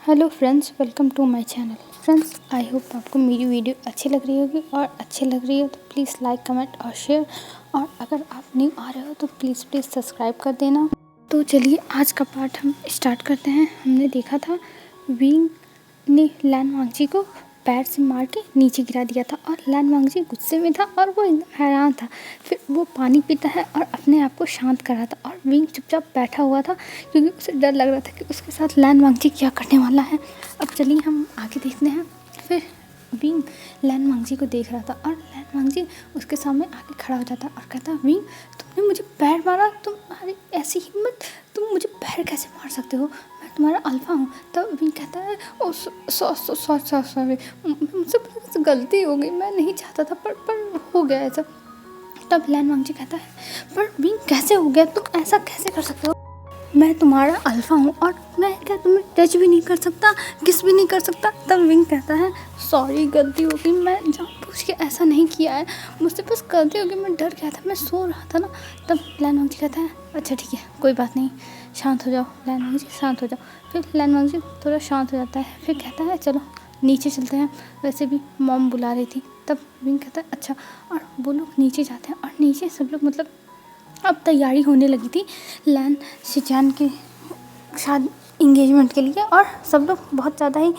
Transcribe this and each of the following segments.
Hello friends, welcome to my channel. Friends, I hope आपको मेरी video अच्छी लग रही होगी और अच्छी लग रही हो तो प्लीज़ लाइक कमेंट और शेयर, और अगर आप न्यू आ रहे हो तो प्लीज़ सब्सक्राइब कर देना। तो चलिए आज का पार्ट हम स्टार्ट करते हैं। हमने देखा था विंग ने लैन वांगजी को पैर से मार के नीचे गिरा दिया था और लैन वांगजी गुस्से में था और वो एकदम हैरान था। फिर वो पानी पीता है और अपने आप को शांत कर रहा था और विंग चुपचाप बैठा हुआ था क्योंकि उसे डर लग रहा था कि उसके साथ लैन वांगजी क्या करने वाला है। अब चलिए हम आगे देखते हैं। फिर विंग लैन वांगजी को देख रहा था और लैन वांगजी उसके सामने आके खड़ा हो जाता और कहता, विंग तुमने मुझे पैर मारा, तुम्हारी ऐसी हिम्मत, तुम मुझे पैर कैसे मार सकते हो, मैं तुम्हारा अल्फा हूँ। तब विंग कहता है, ओ सॉरी, मुझसे गलती हो गई, मैं नहीं चाहता था पर हो गया ऐसा। तब लैन वांगजी कहता है, पर विंग कैसे हो गया, तुम ऐसा कैसे कर सकते हो, मैं तुम्हारा अल्फा हूँ और मैं क्या तुम्हें टच भी नहीं कर सकता, किस भी नहीं कर सकता। तब विंग कहता है, सॉरी गलती हो गई, मैं जानबूझ के ऐसा नहीं किया है, मुझसे बस गलती हो गई, मैं डर गया था, मैं सो रहा था ना। तब लैन वांगजी कहता है, अच्छा ठीक है कोई बात नहीं, शांत हो जाओ लैन वांगजी, शांत हो जाओ। फिर लैन वांगजी थोड़ा शांत हो जाता है, फिर कहता है चलो नीचे चलते हैं, वैसे भी मॉम बुला रही थी। तब विंग कहता है अच्छा, और वो लोग नीचे जाते हैं और नीचे सब लोग मतलब अब तैयारी होने लगी थी लैन शिजान के शादी इंगेजमेंट के लिए और सब लोग बहुत ज़्यादा ही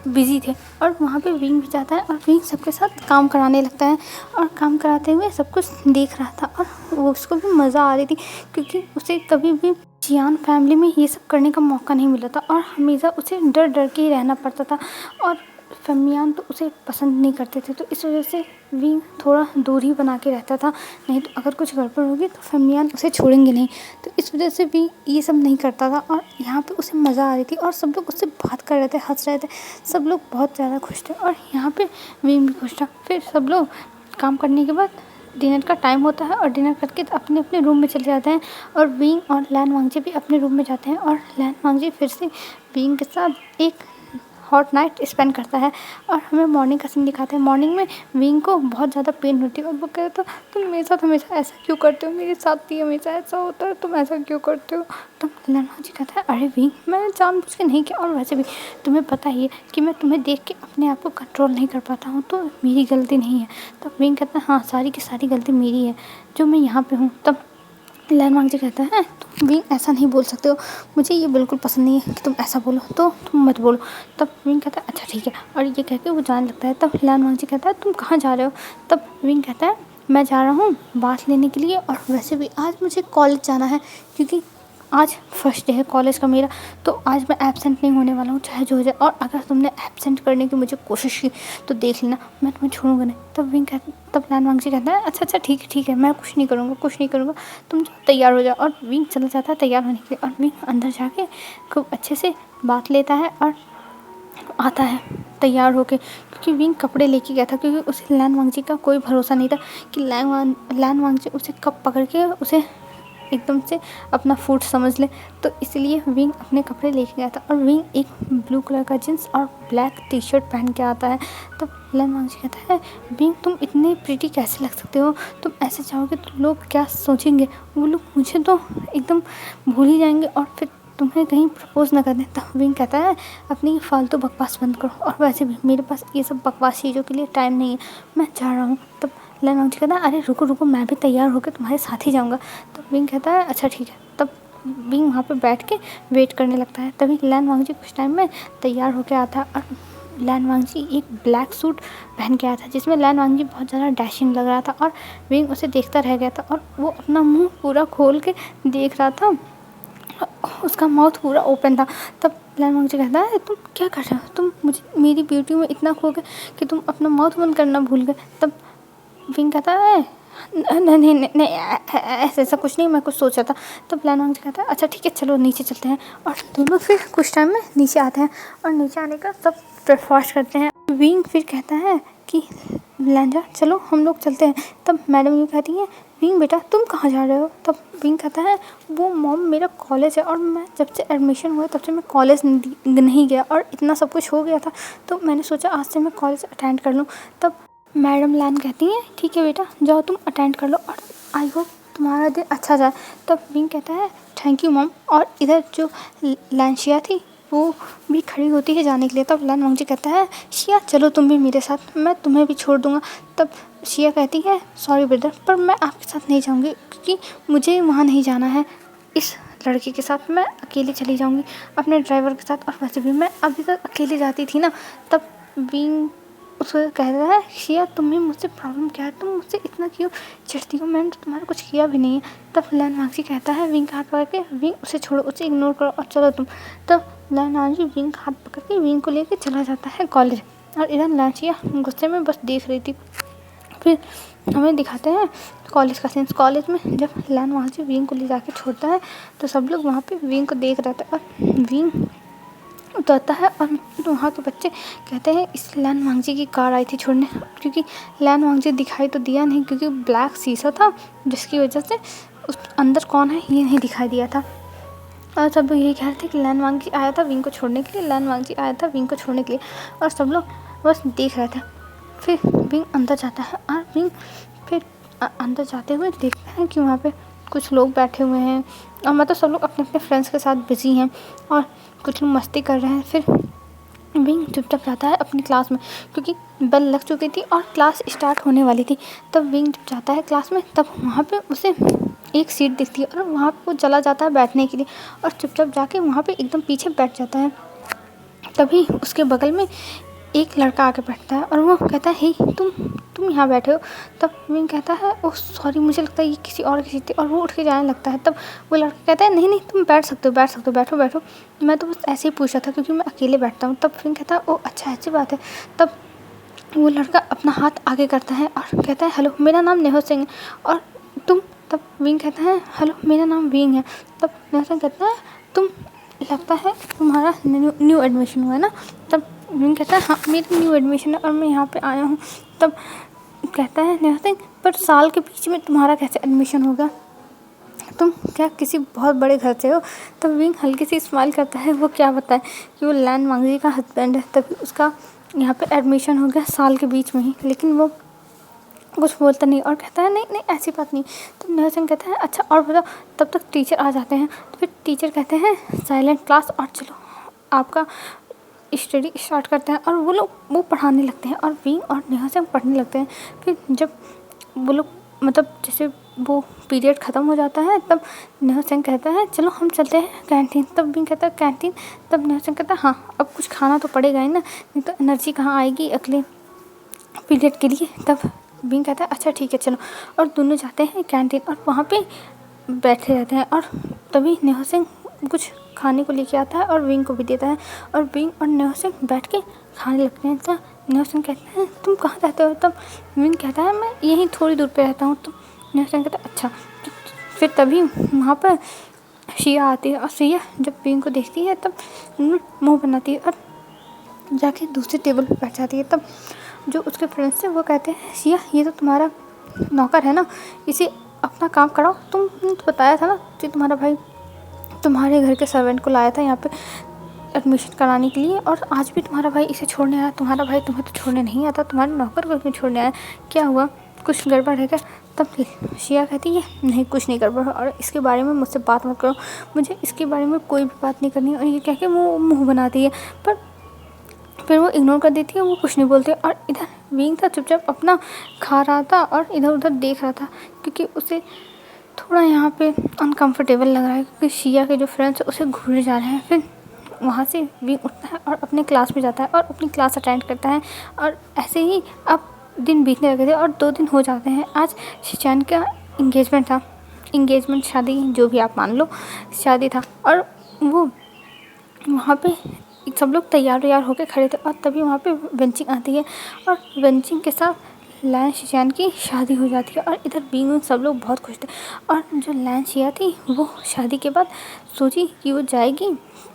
बिजी थे। और वहाँ पे विंग भी जाता है और विंग सबके साथ काम कराने लगता है और काम कराते हुए सब कुछ देख रहा था और वो उसको भी मज़ा आ रही थी क्योंकि उसे कभी भी जियान फैमिली में ये सब करने का मौका नहीं मिला था और हमेशा उसे डर डर के ही रहना पड़ता था और फमियान तो उसे पसंद नहीं करते थे। तो इस वजह से विंग थोड़ा दूरी बना के रहता था, नहीं तो अगर कुछ गड़बड़ होगी तो फमियान उसे छोड़ेंगे नहीं। तो इस वजह से विंग ये सब नहीं करता था और यहाँ पे उसे मज़ा आ रही थी और सब लोग उससे बात कर रहे थे, हंस रहे थे, सब लोग बहुत ज़्यादा खुश थे और यहाँ पे विंग भी खुश था। फिर सब लोग काम करने के बाद डिनर का टाइम होता है और डिनर करके अपने अपने रूम में चले जाते हैं और विंग और लैन वांगजी भी अपने रूम में जाते हैं और लैन वांगजी फिर से विंग के साथ एक हॉट नाइट स्पेंड करता है और हमें मॉर्निंग का सीन दिखाते हैं। मॉर्निंग में विंग को बहुत ज़्यादा पेन होती है और वो कहता है, तुम मेरे साथ हमेशा ऐसा क्यों करते हो, मेरे साथ भी हमेशा ऐसा होता है, तुम ऐसा क्यों करते हो। तो लैन वांगजी कहता है, अरे विंग मैंने जानबूझ के नहीं किया और वैसे भी तुम्हें पता ही है कि मैं तुम्हें देख के अपने आप को कंट्रोल नहीं कर पाता हूँ, तो मेरी गलती नहीं है। तब विंग कहता है, हाँ सारी की सारी गलती मेरी है जो मैं यहाँ पर हूँ। तब लैन वांगजी कहता है, तुम विंग ऐसा नहीं बोल सकते हो, मुझे ये बिल्कुल पसंद नहीं है कि तुम ऐसा बोलो, तो तुम मत बोलो। तब विंग कहता है अच्छा ठीक है, और ये कह के वो जाने लगता है। तब लैन वांगजी कहता है, तुम कहाँ जा रहे हो। तब विंग कहता है, मैं जा रहा हूँ बात लेने के लिए और वैसे भी आज मुझे कॉलेज जाना है क्योंकि आज फर्स्ट डे है कॉलेज का मेरा, तो आज मैं एब्सेंट नहीं होने वाला हूँ चाहे जो हो जाए, और अगर तुमने एब्सेंट करने की मुझे कोशिश की तो देख लेना मैं तुम्हें छोड़ूंगा नहीं। तब लैन वांगजी कहता है, अच्छा ठीक है, मैं कुछ नहीं करूँगा, तुम जाओ तैयार हो जाओ। और विंग चला जाता है तैयार होने के लिए और विंग अंदर जाके खूब अच्छे से बात लेता है और आता है तैयार होके, क्योंकि विंग कपड़े लेके गया था क्योंकि उसे लैन वांगजी का कोई भरोसा नहीं था कि लैन वांगजी उसे कब पकड़ के उसे एकदम से अपना फूड समझ ले। तो इसलिए विंग अपने कपड़े लेके गया था और विंग एक ब्लू कलर का जींस और ब्लैक टी शर्ट पहन के आता है। तो लैन वांगजी कहता है, विंग तुम इतने प्रिटी कैसे लग सकते हो, तुम ऐसे चाहोगे तो लोग क्या सोचेंगे, वो लोग मुझे तो एकदम भूल ही जाएंगे और फिर तुम्हें कहीं प्रपोज ना कर दें। तब विंग कहता है, अपनी फालतू बकवास बंद करो और वैसे भी मेरे पास ये सब बकवास चीज़ों के लिए टाइम नहीं है, मैं जा रहा हूँ। तब लैन वांगजी कहता है, अरे रुको मैं भी तैयार होकर तुम्हारे साथ ही जाऊँगा। तब विंग कहता है अच्छा ठीक है। तब विंग वहाँ पे बैठ के वेट करने लगता है। तभी लैन वांगजी कुछ टाइम में तैयार होकर आता है और लैन वांगजी एक ब्लैक सूट पहन के आया था जिसमें लैन वांगजी बहुत ज़्यादा डैशिंग लग रहा था और विंग उसे देखता रह गया था और वो अपना मुँह पूरा खोल के देख रहा था, उसका माउथ पूरा ओपन था। तब लैन वांगजी कहता है, तुम क्या कर रहे हो, तुम मुझे मेरी ब्यूटी में इतना खो गए कि तुम अपना माउथ बंद करना भूल गए। तब विंग कहता है, नहीं ऐसा कुछ नहीं, मैं कुछ सोचा था। तब लैन वांगजी कहता है, अच्छा ठीक है चलो नीचे चलते हैं, और दोनों फिर कुछ टाइम में नीचे आते हैं और नीचे आने का सब ब्रेकफास्ट करते हैं। विंग फिर कहता है कि लैंजा चलो हम लोग चलते हैं। तब मैडम ये कहती है, विंग बेटा तुम कहाँ जा रहे हो। तब विंग कहता है, वो मॉम मेरा कॉलेज है और मैं जब से एडमिशन हुआ तब से मैं कॉलेज नहीं गया और इतना सब कुछ हो गया था, तो मैंने सोचा आज से मैं कॉलेज अटेंड कर लूँ। तब मैडम लैन कहती है, ठीक है बेटा जाओ तुम अटेंड कर लो और आई होप तुम्हारा दिन अच्छा जाए। तब विंग कहता है, थैंक यू मॉम। और इधर जो लैंशिया थी वो भी खड़ी होती है जाने के लिए। तब लैन वांगजी कहता है शिया चलो तुम भी मेरे साथ, मैं तुम्हें भी छोड़ दूँगा। तब शिया कहती है सॉरी ब्रदर, पर मैं आपके साथ नहीं जाऊँगी क्योंकि मुझे वहाँ नहीं जाना है इस लड़के के साथ, मैं अकेले चली जाऊँगी अपने ड्राइवर के साथ। और वैसे भी मैं अभी तक अकेले जाती थी ना। तब विंग उसको कह रहा है शिया तुम्हें मुझसे प्रॉब्लम क्या है, तुम मुझसे इतना क्यों चिढ़ती हो, मैंने तो तुम्हारा कुछ किया भी नहीं है। तब लैन वांगजी कहता है विंग का हाथ पकड़ के विंग उसे छोड़ो, उसे इग्नोर करो और चलो तुम। तब लैन वांगजी विंग का हाथ पकड़ के विंग को लेकर चला जाता है कॉलेज। और इधर लैन शिया गुस्से में बस देख रही थी। फिर हमें दिखाते हैं कॉलेज का सीन्स। कॉलेज में जब लैन वांगजी विंग को ले जाके छोड़ता है तो सब लोग वहाँ पे विंग को देख रहे थे और विंग उतरता है और वहाँ के बच्चे कहते हैं इस लैन वांगजी की कार आई थी छोड़ने, क्योंकि लैन वांगजी दिखाई तो दिया नहीं क्योंकि ब्लैक शीशा था जिसकी वजह से उस अंदर कौन है ये नहीं दिखाई दिया था। और सब लोग यही कह रहे थे कि लैन वांगजी आया था विंग को छोड़ने के लिए, लैन वांगजी आया था विंग को छोड़ने के लिए, और सब लोग बस देख रहे थे। फिर विंग अंदर जाता है और विंग फिर अंदर जाते हुए देखते हैं कि वहाँ पे कुछ लोग बैठे हुए हैं और मतलब सब लोग अपने अपने फ्रेंड्स के साथ बिजी हैं और कुछ लोग मस्ती कर रहे हैं। फिर विंग चुपचाप जाता है अपनी क्लास में क्योंकि बेल लग चुकी थी और क्लास स्टार्ट होने वाली थी। तब विंग जब जाता है क्लास में तब वहाँ पे उसे एक सीट दिखती है और वहाँ पे वो चला जाता है बैठने के लिए और चुपचाप जाके वहाँ पे एकदम पीछे बैठ जाता है। तभी उसके बगल में एक लड़का आके बैठता है और वो कहता है हे तुम यहाँ बैठे हो। तब विंग कहता है ओह सॉरी, मुझे लगता है ये किसी और की सीट थी, और वो उठ के जाने लगता है। तब वो लड़का कहता है नहीं तुम बैठ सकते हो बैठो बैठो, मैं तो बस ऐसे ही पूछ रहा था क्योंकि मैं अकेले बैठता हूँ। तब विंग कहता है ओह अच्छा अच्छी बात है। तब वो लड़का अपना हाथ आगे करता है और कहता है हेलो मेरा नाम नेहो सिंह है और तुम। तब विंग कहता है हेलो मेरा नाम विंग है। तब नेहो सिंह कहता है तुम लगता है तुम्हारा न्यू एडमिशन हुआ है ना। तब विंग कहता है हाँ मेरी न्यू एडमिशन है और मैं यहाँ पे आया हूँ। तब कहता है नेहा सिंह पर साल के बीच में तुम्हारा कैसे एडमिशन होगा, तुम क्या किसी बहुत बड़े घर से हो। तब विंग हल्की सी स्माइल करता है, वो क्या बताए कि वो लैन वांगजी का हस्बैंड है, तभी उसका यहाँ पे एडमिशन हो गया साल के बीच में ही। लेकिन वो कुछ बोलता नहीं और कहता है नहीं ऐसी बात नहीं। तो नेहा सिंह कहता है अच्छा और बताओ। तब तक टीचर आ जाते हैं तो फिर टीचर कहते हैं साइलेंट क्लास और चलो आपका स्टडी स्टार्ट करते हैं। और वो पढ़ाने लगते हैं और विंग और नेहा सिंह पढ़ने लगते हैं। फिर जब वो लोग मतलब जैसे वो पीरियड ख़त्म हो जाता है तब नेहा सिंह कहता है चलो हम चलते हैं कैंटीन। तब विंग कहता है कैंटीन। तब नेहा सिंह कहता है हाँ अब कुछ खाना तो पड़ेगा ही ना, नहीं तो एनर्जी कहाँ आएगी अगले पीरियड के लिए। तब विंग कहता है अच्छा ठीक है चलो, और दोनों जाते हैं कैंटीन और वहाँ पे बैठे रहते हैं। और तभी नेहा सिंह कुछ खाने को लेके आता है और विंग को भी देता है और विंग और नेहा सिंह बैठ के खाने लगते हैं। तब नेहा सिंह कहते हैं तुम कहाँ रहते हो। तब विंग कहता है मैं यहीं थोड़ी दूर पे रहता हूँ। तो नेहा सिंह कहता है अच्छा। फिर तभी वहाँ पर शिया आती है और शिया जब विंग को देखती है तब मुँह बनाती है और जाके दूसरे टेबल पर बैठ जाती है। तब जो उसके फ्रेंड्स थे वो कहते हैं शिया ये तो तुम्हारा नौकर है ना, इसे अपना काम कराओ, तुमने तो बताया था ना कि तुम्हारा भाई तुम्हारे घर के सर्वेंट को लाया था यहाँ पे एडमिशन कराने के लिए और आज भी तुम्हारा भाई इसे छोड़ने आया। तुम्हारा भाई तुम्हें तो छोड़ने नहीं आता, तुम्हारे नौकर को क्यों छोड़ने आया, क्या हुआ, कुछ गड़बड़ है क्या। तब शिया कहती है नहीं कुछ नहीं गड़बड़ और इसके बारे में मुझसे बात मत करो, मुझे इसके बारे में कोई भी बात नहीं करनी। और ये कह के वो मुँह बनाती है पर फिर वो इग्नोर कर देती है, वो कुछ नहीं बोलती। और इधर विंग था चुपचाप अपना खा रहा था और इधर उधर देख रहा था क्योंकि उसे थोड़ा यहाँ पे अनकंफर्टेबल लग रहा है क्योंकि शिया के जो फ्रेंड्स हैं उसे घूरने जा रहे हैं। फिर वहाँ से विंग उठता है और अपने क्लास में जाता है और अपनी क्लास अटेंड करता है। और ऐसे ही अब दिन बीतने लगे थे और 2 दिन हो जाते हैं। आज शिचैन का इंगेजमेंट था, इंगेजमेंट शादी जो भी आप मान लो, शादी था। और वो वहाँ पे सब लोग तैयार होकर खड़े थे और तभी वहाँ पे वेंचिंग आती है और वेंचिंग के साथ लैन शिचैन की शादी हो जाती है। और इधर विंग सब लोग बहुत खुश थे। और जो लैन शिया थी वो शादी के बाद सोची कि वो जाएगी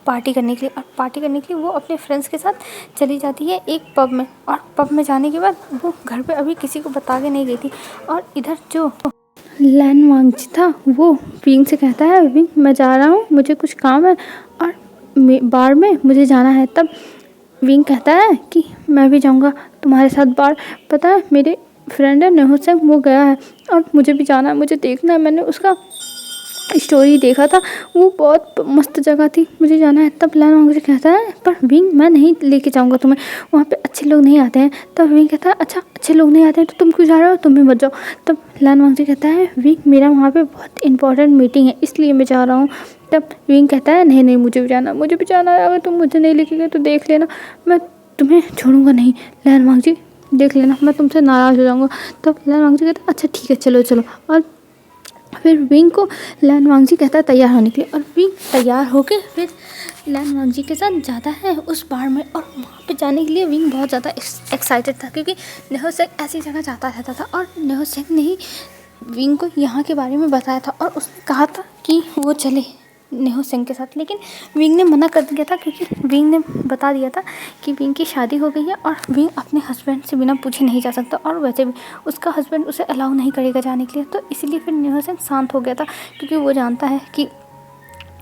पार्टी करने के लिए, और पार्टी करने के लिए वो अपने फ्रेंड्स के साथ चली जाती है एक पब में। और पब में जाने के बाद वो घर पे अभी किसी को बता के नहीं गई थी। और इधर जो लैन वांगजी था वो विंग से कहता है विंग मैं जा रहा हूँ, मुझे कुछ काम है और बार में मुझे जाना है। तब विंग कहता है कि मैं भी जाऊंगा तुम्हारे साथ बार, पता है मेरे फ्रेंड है नेहो सिंह वो गया है और मुझे भी जाना है, मुझे देखना है मैंने उसका स्टोरी देखा था, वो बहुत मस्त जगह थी, मुझे जाना है। तब लैन वांगजी कहता है पर विंग मैं नहीं लेके जाऊँगा तुम्हें, वहाँ पे अच्छे लोग नहीं आते हैं। तब विंग कहता है अच्छा अच्छे लोग नहीं आते हैं तो तुम क्यों जा रहे हो, तुम भी मत जाओ। तब लैन वांगजी कहता है विंग मेरा वहाँ पे बहुत इंपॉर्टेंट मीटिंग है इसलिए मैं जा रहा हूँ। तब विंग कहता है नहीं नहीं मुझे भी जाना, मुझे भी जाना है, अगर तुम मुझे नहीं लेके गए तो देख लेना मैं तुम्हें छोड़ूंगा नहीं लैन वांगजी, देख लेना मैं तुमसे नाराज़ हो जाऊँगा। तब लैन वांगजी कहता है अच्छा ठीक है चलो चलो। और फिर विंग को लैन वांगजी कहता है तैयार होने के लिए, और विंग तैयार होके फिर लैन वांगजी के साथ जाता है उस बार में। और वहाँ पे जाने के लिए विंग बहुत ज़्यादा एक्साइटेड था क्योंकि नेहो सेंग ऐसी जगह जाता रहता था और नेहो सेंग ने ही विंग को यहाँ के बारे में बताया था और उसने कहा था कि वो चले नेहो सेंग के साथ। लेकिन विंग ने मना कर दिया था क्योंकि विंग ने बता दिया था कि विंग की शादी हो गई है और विंग अपने हस्बैंड से बिना पूछे नहीं जा सकता, और वैसे भी उसका हस्बैंड उसे अलाउ नहीं करेगा जाने के लिए। तो इसीलिए फिर नेहो सेंग शांत हो गया था क्योंकि वो जानता है कि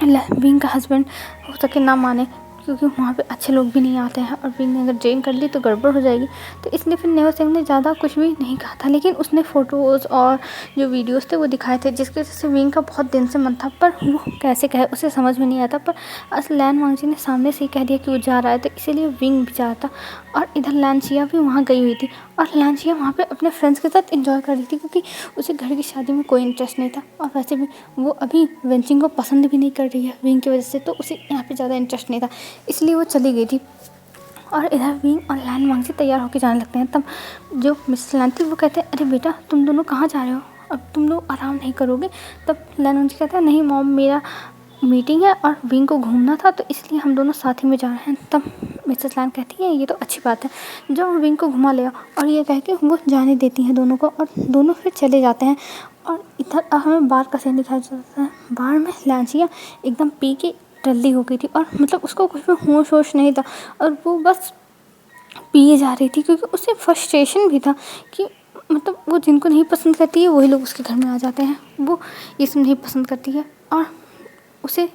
विंग का हस्बैंड हो सके ना माने, क्योंकि वहाँ पे अच्छे लोग भी नहीं आते हैं और विंग ने अगर ड्रिंक कर ली तो गड़बड़ हो जाएगी। तो इसलिए फिर नेहो सेंग ने ज़्यादा कुछ भी नहीं कहा था, लेकिन उसने फ़ोटोज़ और जो वीडियोस थे वो दिखाए थे जिसकी वजह से विंग का बहुत दिन से मन था, पर वो कैसे कहे उसे समझ में नहीं आता। पर असल लैन वांगजी ने सामने से ही कह दिया कि वो जा रहा है, तो इसीलिए विंग भी जा रहा था। और इधर लानचिया भी वहाँ गई हुई थी और लानचिया वहाँ पर अपने फ्रेंड्स के साथ इंजॉय कर रही थी क्योंकि उसे घर की शादी में कोई इंटरेस्ट नहीं था, और वैसे भी वो अभी वेंचिंग को पसंद भी नहीं कर रही है विंग की वजह से, तो उसे यहाँ पे ज़्यादा इंटरेस्ट नहीं था, इसलिए वो चली गई थी। और इधर विंग और लैन वांगजी तैयार होकर जाने लगते हैं। तब जो मिसेस लैन थी वो कहते हैं अरे बेटा तुम दोनों कहाँ जा रहे हो, अब तुम लोग आराम नहीं करोगे। तब लैन वांगजी कहता है नहीं मॉम मेरा मीटिंग है और विंग को घूमना था तो इसलिए हम दोनों साथ ही में जा रहे हैं। तब मिसेस लैन कहती है ये तो अच्छी बात है, जो विंग को घुमा ले आओ। और ये कह के वो जाने देती हैं दोनों को और दोनों फिर चले जाते हैं। और इधर हमें बार का सीन दिखाई जाता है। बार में लांचिया एकदम पी के टल्ली हो गई थी और मतलब उसको कुछ भी होश वोश नहीं था और वो बस पिए जा रही थी क्योंकि उसे फ्रस्ट्रेशन भी था कि मतलब वो जिनको नहीं पसंद करती है वही लोग उसके घर में आ जाते हैं, वो ये सब नहीं पसंद करती है और उसे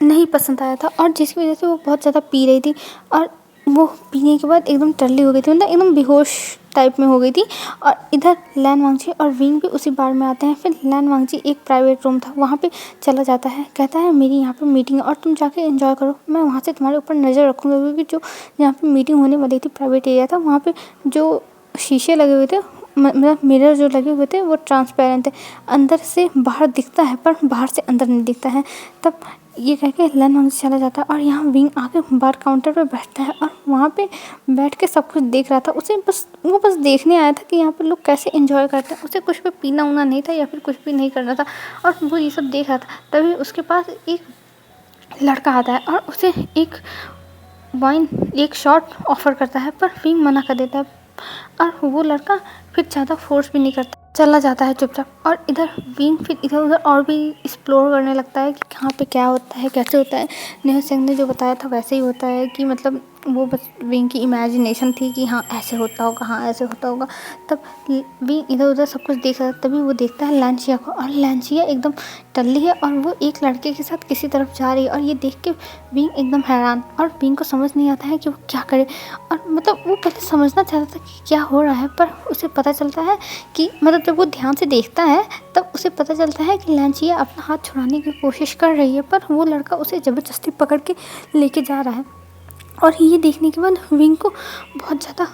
नहीं पसंद आया था, और जिसकी वजह से वो बहुत ज़्यादा पी रही थी और वो पीने के बाद एकदम टल्ली हो गई थी, मतलब एकदम बेहोश टाइप में हो गई थी। और इधर लैन वांगजी और विंग भी उसी बार में आते हैं। फिर लैन वांगजी एक प्राइवेट रूम था वहाँ पे चला जाता है, कहता है मेरी यहाँ पे मीटिंग है और तुम जाके एंजॉय करो, मैं वहाँ से तुम्हारे ऊपर नज़र रखूँगा, क्योंकि जो यहाँ पे मीटिंग होने वाली थी प्राइवेट एरिया था, वहाँ पे जो शीशे लगे हुए थे मतलब मिरर जो लगे हुए थे वो ट्रांसपेरेंट थे, अंदर से बाहर दिखता है पर बाहर से अंदर नहीं दिखता है। तब ये कह के लैन वांगजी चला जाता है और यहाँ विंग आके बार काउंटर पर बैठता है और वहाँ पे बैठ के सब कुछ देख रहा था। उसे बस देखने आया था कि यहाँ पे लोग कैसे एंजॉय करते हैं, उसे कुछ भी पीना उना नहीं था या फिर कुछ भी नहीं करना था और वो ये सब देख रहा था। तभी उसके पास एक लड़का आता है और उसे एक शॉट ऑफर करता है, पर विंग मना कर देता है और वो लड़का फिर ज़्यादा फोर्स भी नहीं करता, चला जाता है चुपचाप। और इधर विंग फिर इधर उधर और भी एक्सप्लोर करने लगता है कि कहाँ पे क्या होता है कैसे होता है। नेहा सिंह ने जो बताया था वैसे ही होता है कि मतलब वो बस विंग की इमेजिनेशन थी कि हाँ ऐसे होता होगा, हाँ ऐसे होता होगा। तब विंग इधर उधर सब कुछ देख रहा था, तभी वो देखता है लांचिया को और लांचिया एकदम टल्ली है और वो एक लड़के के साथ किसी तरफ जा रही है और ये देख के विंग एकदम हैरान, और विंग को समझ नहीं आता है कि वो क्या करे। और मतलब वो पहले समझना चाहता था कि क्या हो रहा है, पर उसे पता चलता है कि मतलब जब वो ध्यान से देखता है तब उसे पता चलता है कि लांचिया अपना हाथ छुड़ाने की कोशिश कर रही है, पर वो लड़का उसे ज़बरदस्ती पकड़ के लेके जा रहा है। और ये देखने के बाद विंग को बहुत ज़्यादा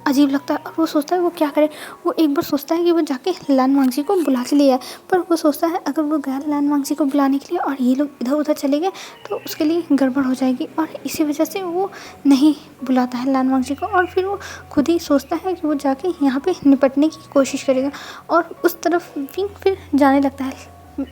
अजीब लगता है और वो सोचता है वो क्या करे। वो एक बार सोचता है कि वो जाके लैन वांगजी को बुला के ले आए, पर वो सोचता है अगर वो गया लैन वांगजी को बुलाने के लिए और ये लोग इधर उधर चले गए तो उसके लिए गड़बड़ हो जाएगी, और इसी वजह से वो नहीं बुलाता है लैन वांगजी को। और फिर वो खुद ही सोचता है कि वो जाके यहाँ पे निपटने की कोशिश करेगा, और उस तरफ विंग फिर जाने लगता है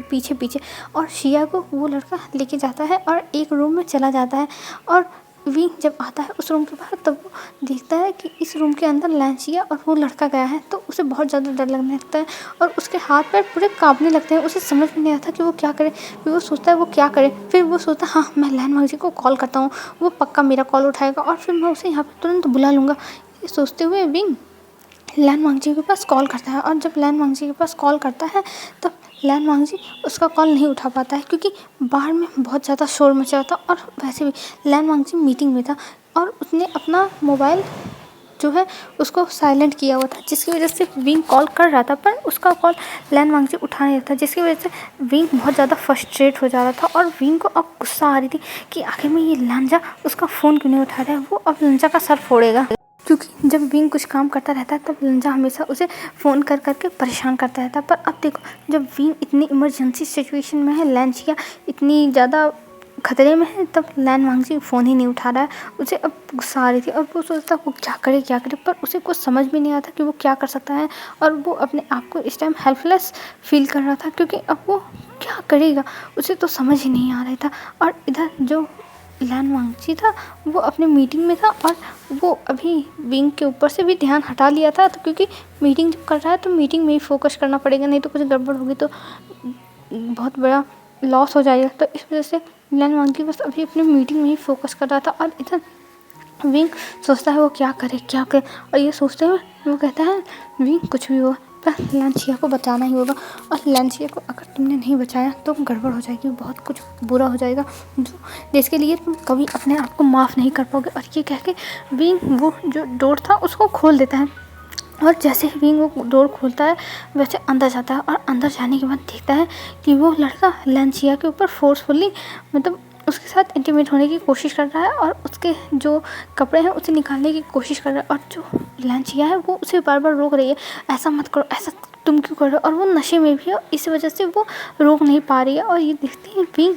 पीछे पीछे, और शिया को वो लड़का लेके जाता है और एक रूम में चला जाता है। और विंग जब आता है उस रूम के बाहर तब वो देखता है कि इस रूम के अंदर लांचिया और वो लड़का गया है, तो उसे बहुत ज़्यादा डर लगने लगता है और उसके हाथ पैर पूरे कांपने लगते हैं। उसे समझ में नहीं आता कि वो क्या करे, फिर वो सोचता है वो क्या करे। फिर वो सोचता है हाँ मैं लैन वांगजी को कॉल करता हूँ, वो पक्का मेरा कॉल उठाएगा और फिर मैं उसे यहाँ पर तुरंत बुला लूँगा। ये सोचते हुए विंग लैन वांगजी के पास कॉल करता है, और जब लैन वांगजी के पास कॉल करता है तब लैन वांगजी उसका कॉल नहीं उठा पाता है क्योंकि बाहर में बहुत ज़्यादा शोर मचा था, और वैसे भी लैन वांगजी मीटिंग में था और उसने अपना मोबाइल जो है उसको साइलेंट किया हुआ था, जिसकी वजह से विंग कॉल कर रहा था पर उसका कॉल लैन वांगजी उठा नहीं रहा था, जिसकी वजह से विंग बहुत ज़्यादा फ्रस्ट्रेट हो जा रहा था। और विंग को अब गुस्सा आ रही थी कि आखिर में ये लंजा उसका फ़ोन क्यों नहीं उठा रहा है, वो अब लंजा का सर फोड़ेगा। क्योंकि जब विंग कुछ काम करता रहता है तब लंजा हमेशा उसे फ़ोन कर करके परेशान करता रहता है। पर अब देखो, जब विंग इतनी इमरजेंसी सिचुएशन में है, लैंजिया इतनी ज़्यादा खतरे में है, तब लैन वांगजी फ़ोन ही नहीं उठा रहा है। उसे अब गुस्सा आ रही थी और वो सोचता वो क्या करे, पर उसे कुछ समझ भी नहीं आता कि वो क्या कर सकता है। और वो अपने आप को इस टाइम हेल्पलेस फील कर रहा था, क्योंकि अब वो क्या करेगा, उसे तो समझ ही नहीं आ रहा था। और इधर जो लैन वांगजी था वो अपने मीटिंग में था, और वो अभी विंग के ऊपर से भी ध्यान हटा लिया था, तो क्योंकि मीटिंग जब कर रहा है तो मीटिंग में ही फोकस करना पड़ेगा, नहीं तो कुछ गड़बड़ होगी तो बहुत बड़ा लॉस हो जाएगा। तो इस वजह से लैन वांगजी बस अभी अपनी मीटिंग में ही फोकस कर रहा था। और इधर विंग सोचता है वो क्या करे, और ये सोचते हुए वो कहता है विंग कुछ भी हो पर लैंसिया को बचाना ही होगा, और लैंसिया को अगर तुमने नहीं बचाया तो गड़बड़ हो जाएगी, बहुत कुछ बुरा हो जाएगा जो जिसके लिए तुम कभी अपने आप को माफ़ नहीं कर पाओगे। और ये कह के विंग वो जो डोर था उसको खोल देता है, और जैसे ही विंग वो डोर खोलता है वैसे अंदर जाता है, और अंदर जाने के बाद देखता है कि वो लड़का लैंसिया के ऊपर फोर्सफुली मतलब उसके साथ इंटीमेट होने की कोशिश कर रहा है, और उसके जो कपड़े हैं उसे निकालने की कोशिश कर रहा है। और जो लैंसिया है वो उसे बार बार रोक रही है, ऐसा मत करो, ऐसा तुम क्यों कर रहे हो। और वो नशे में भी है, इस वजह से वो रोक नहीं पा रही है। और ये देखती है विंग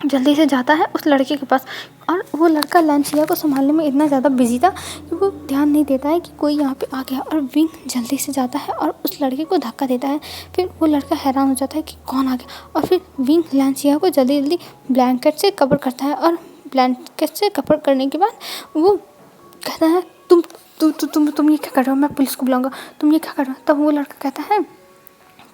जल्दी से जाता है उस लड़के के पास, और वो लड़का लैंसिया को संभालने में इतना ज़्यादा बिजी था कि वो ध्यान नहीं देता है कि कोई यहाँ पे आ गया। और विंग जल्दी से जाता है और उस लड़के को धक्का देता है। फिर वो लड़का हैरान हो जाता है कि कौन आ गया, और फिर विंग लैंसिया को जल्दी जल्दी ब्लैंकेट से कवर करता है, और ब्लैंकेट से कवर करने के बाद वो कहता है तुम ये क्या कर रहे हो, मैं पुलिस को बुलाऊंगा, तुम ये क्या कर रहे हो। तब वो लड़का कहता है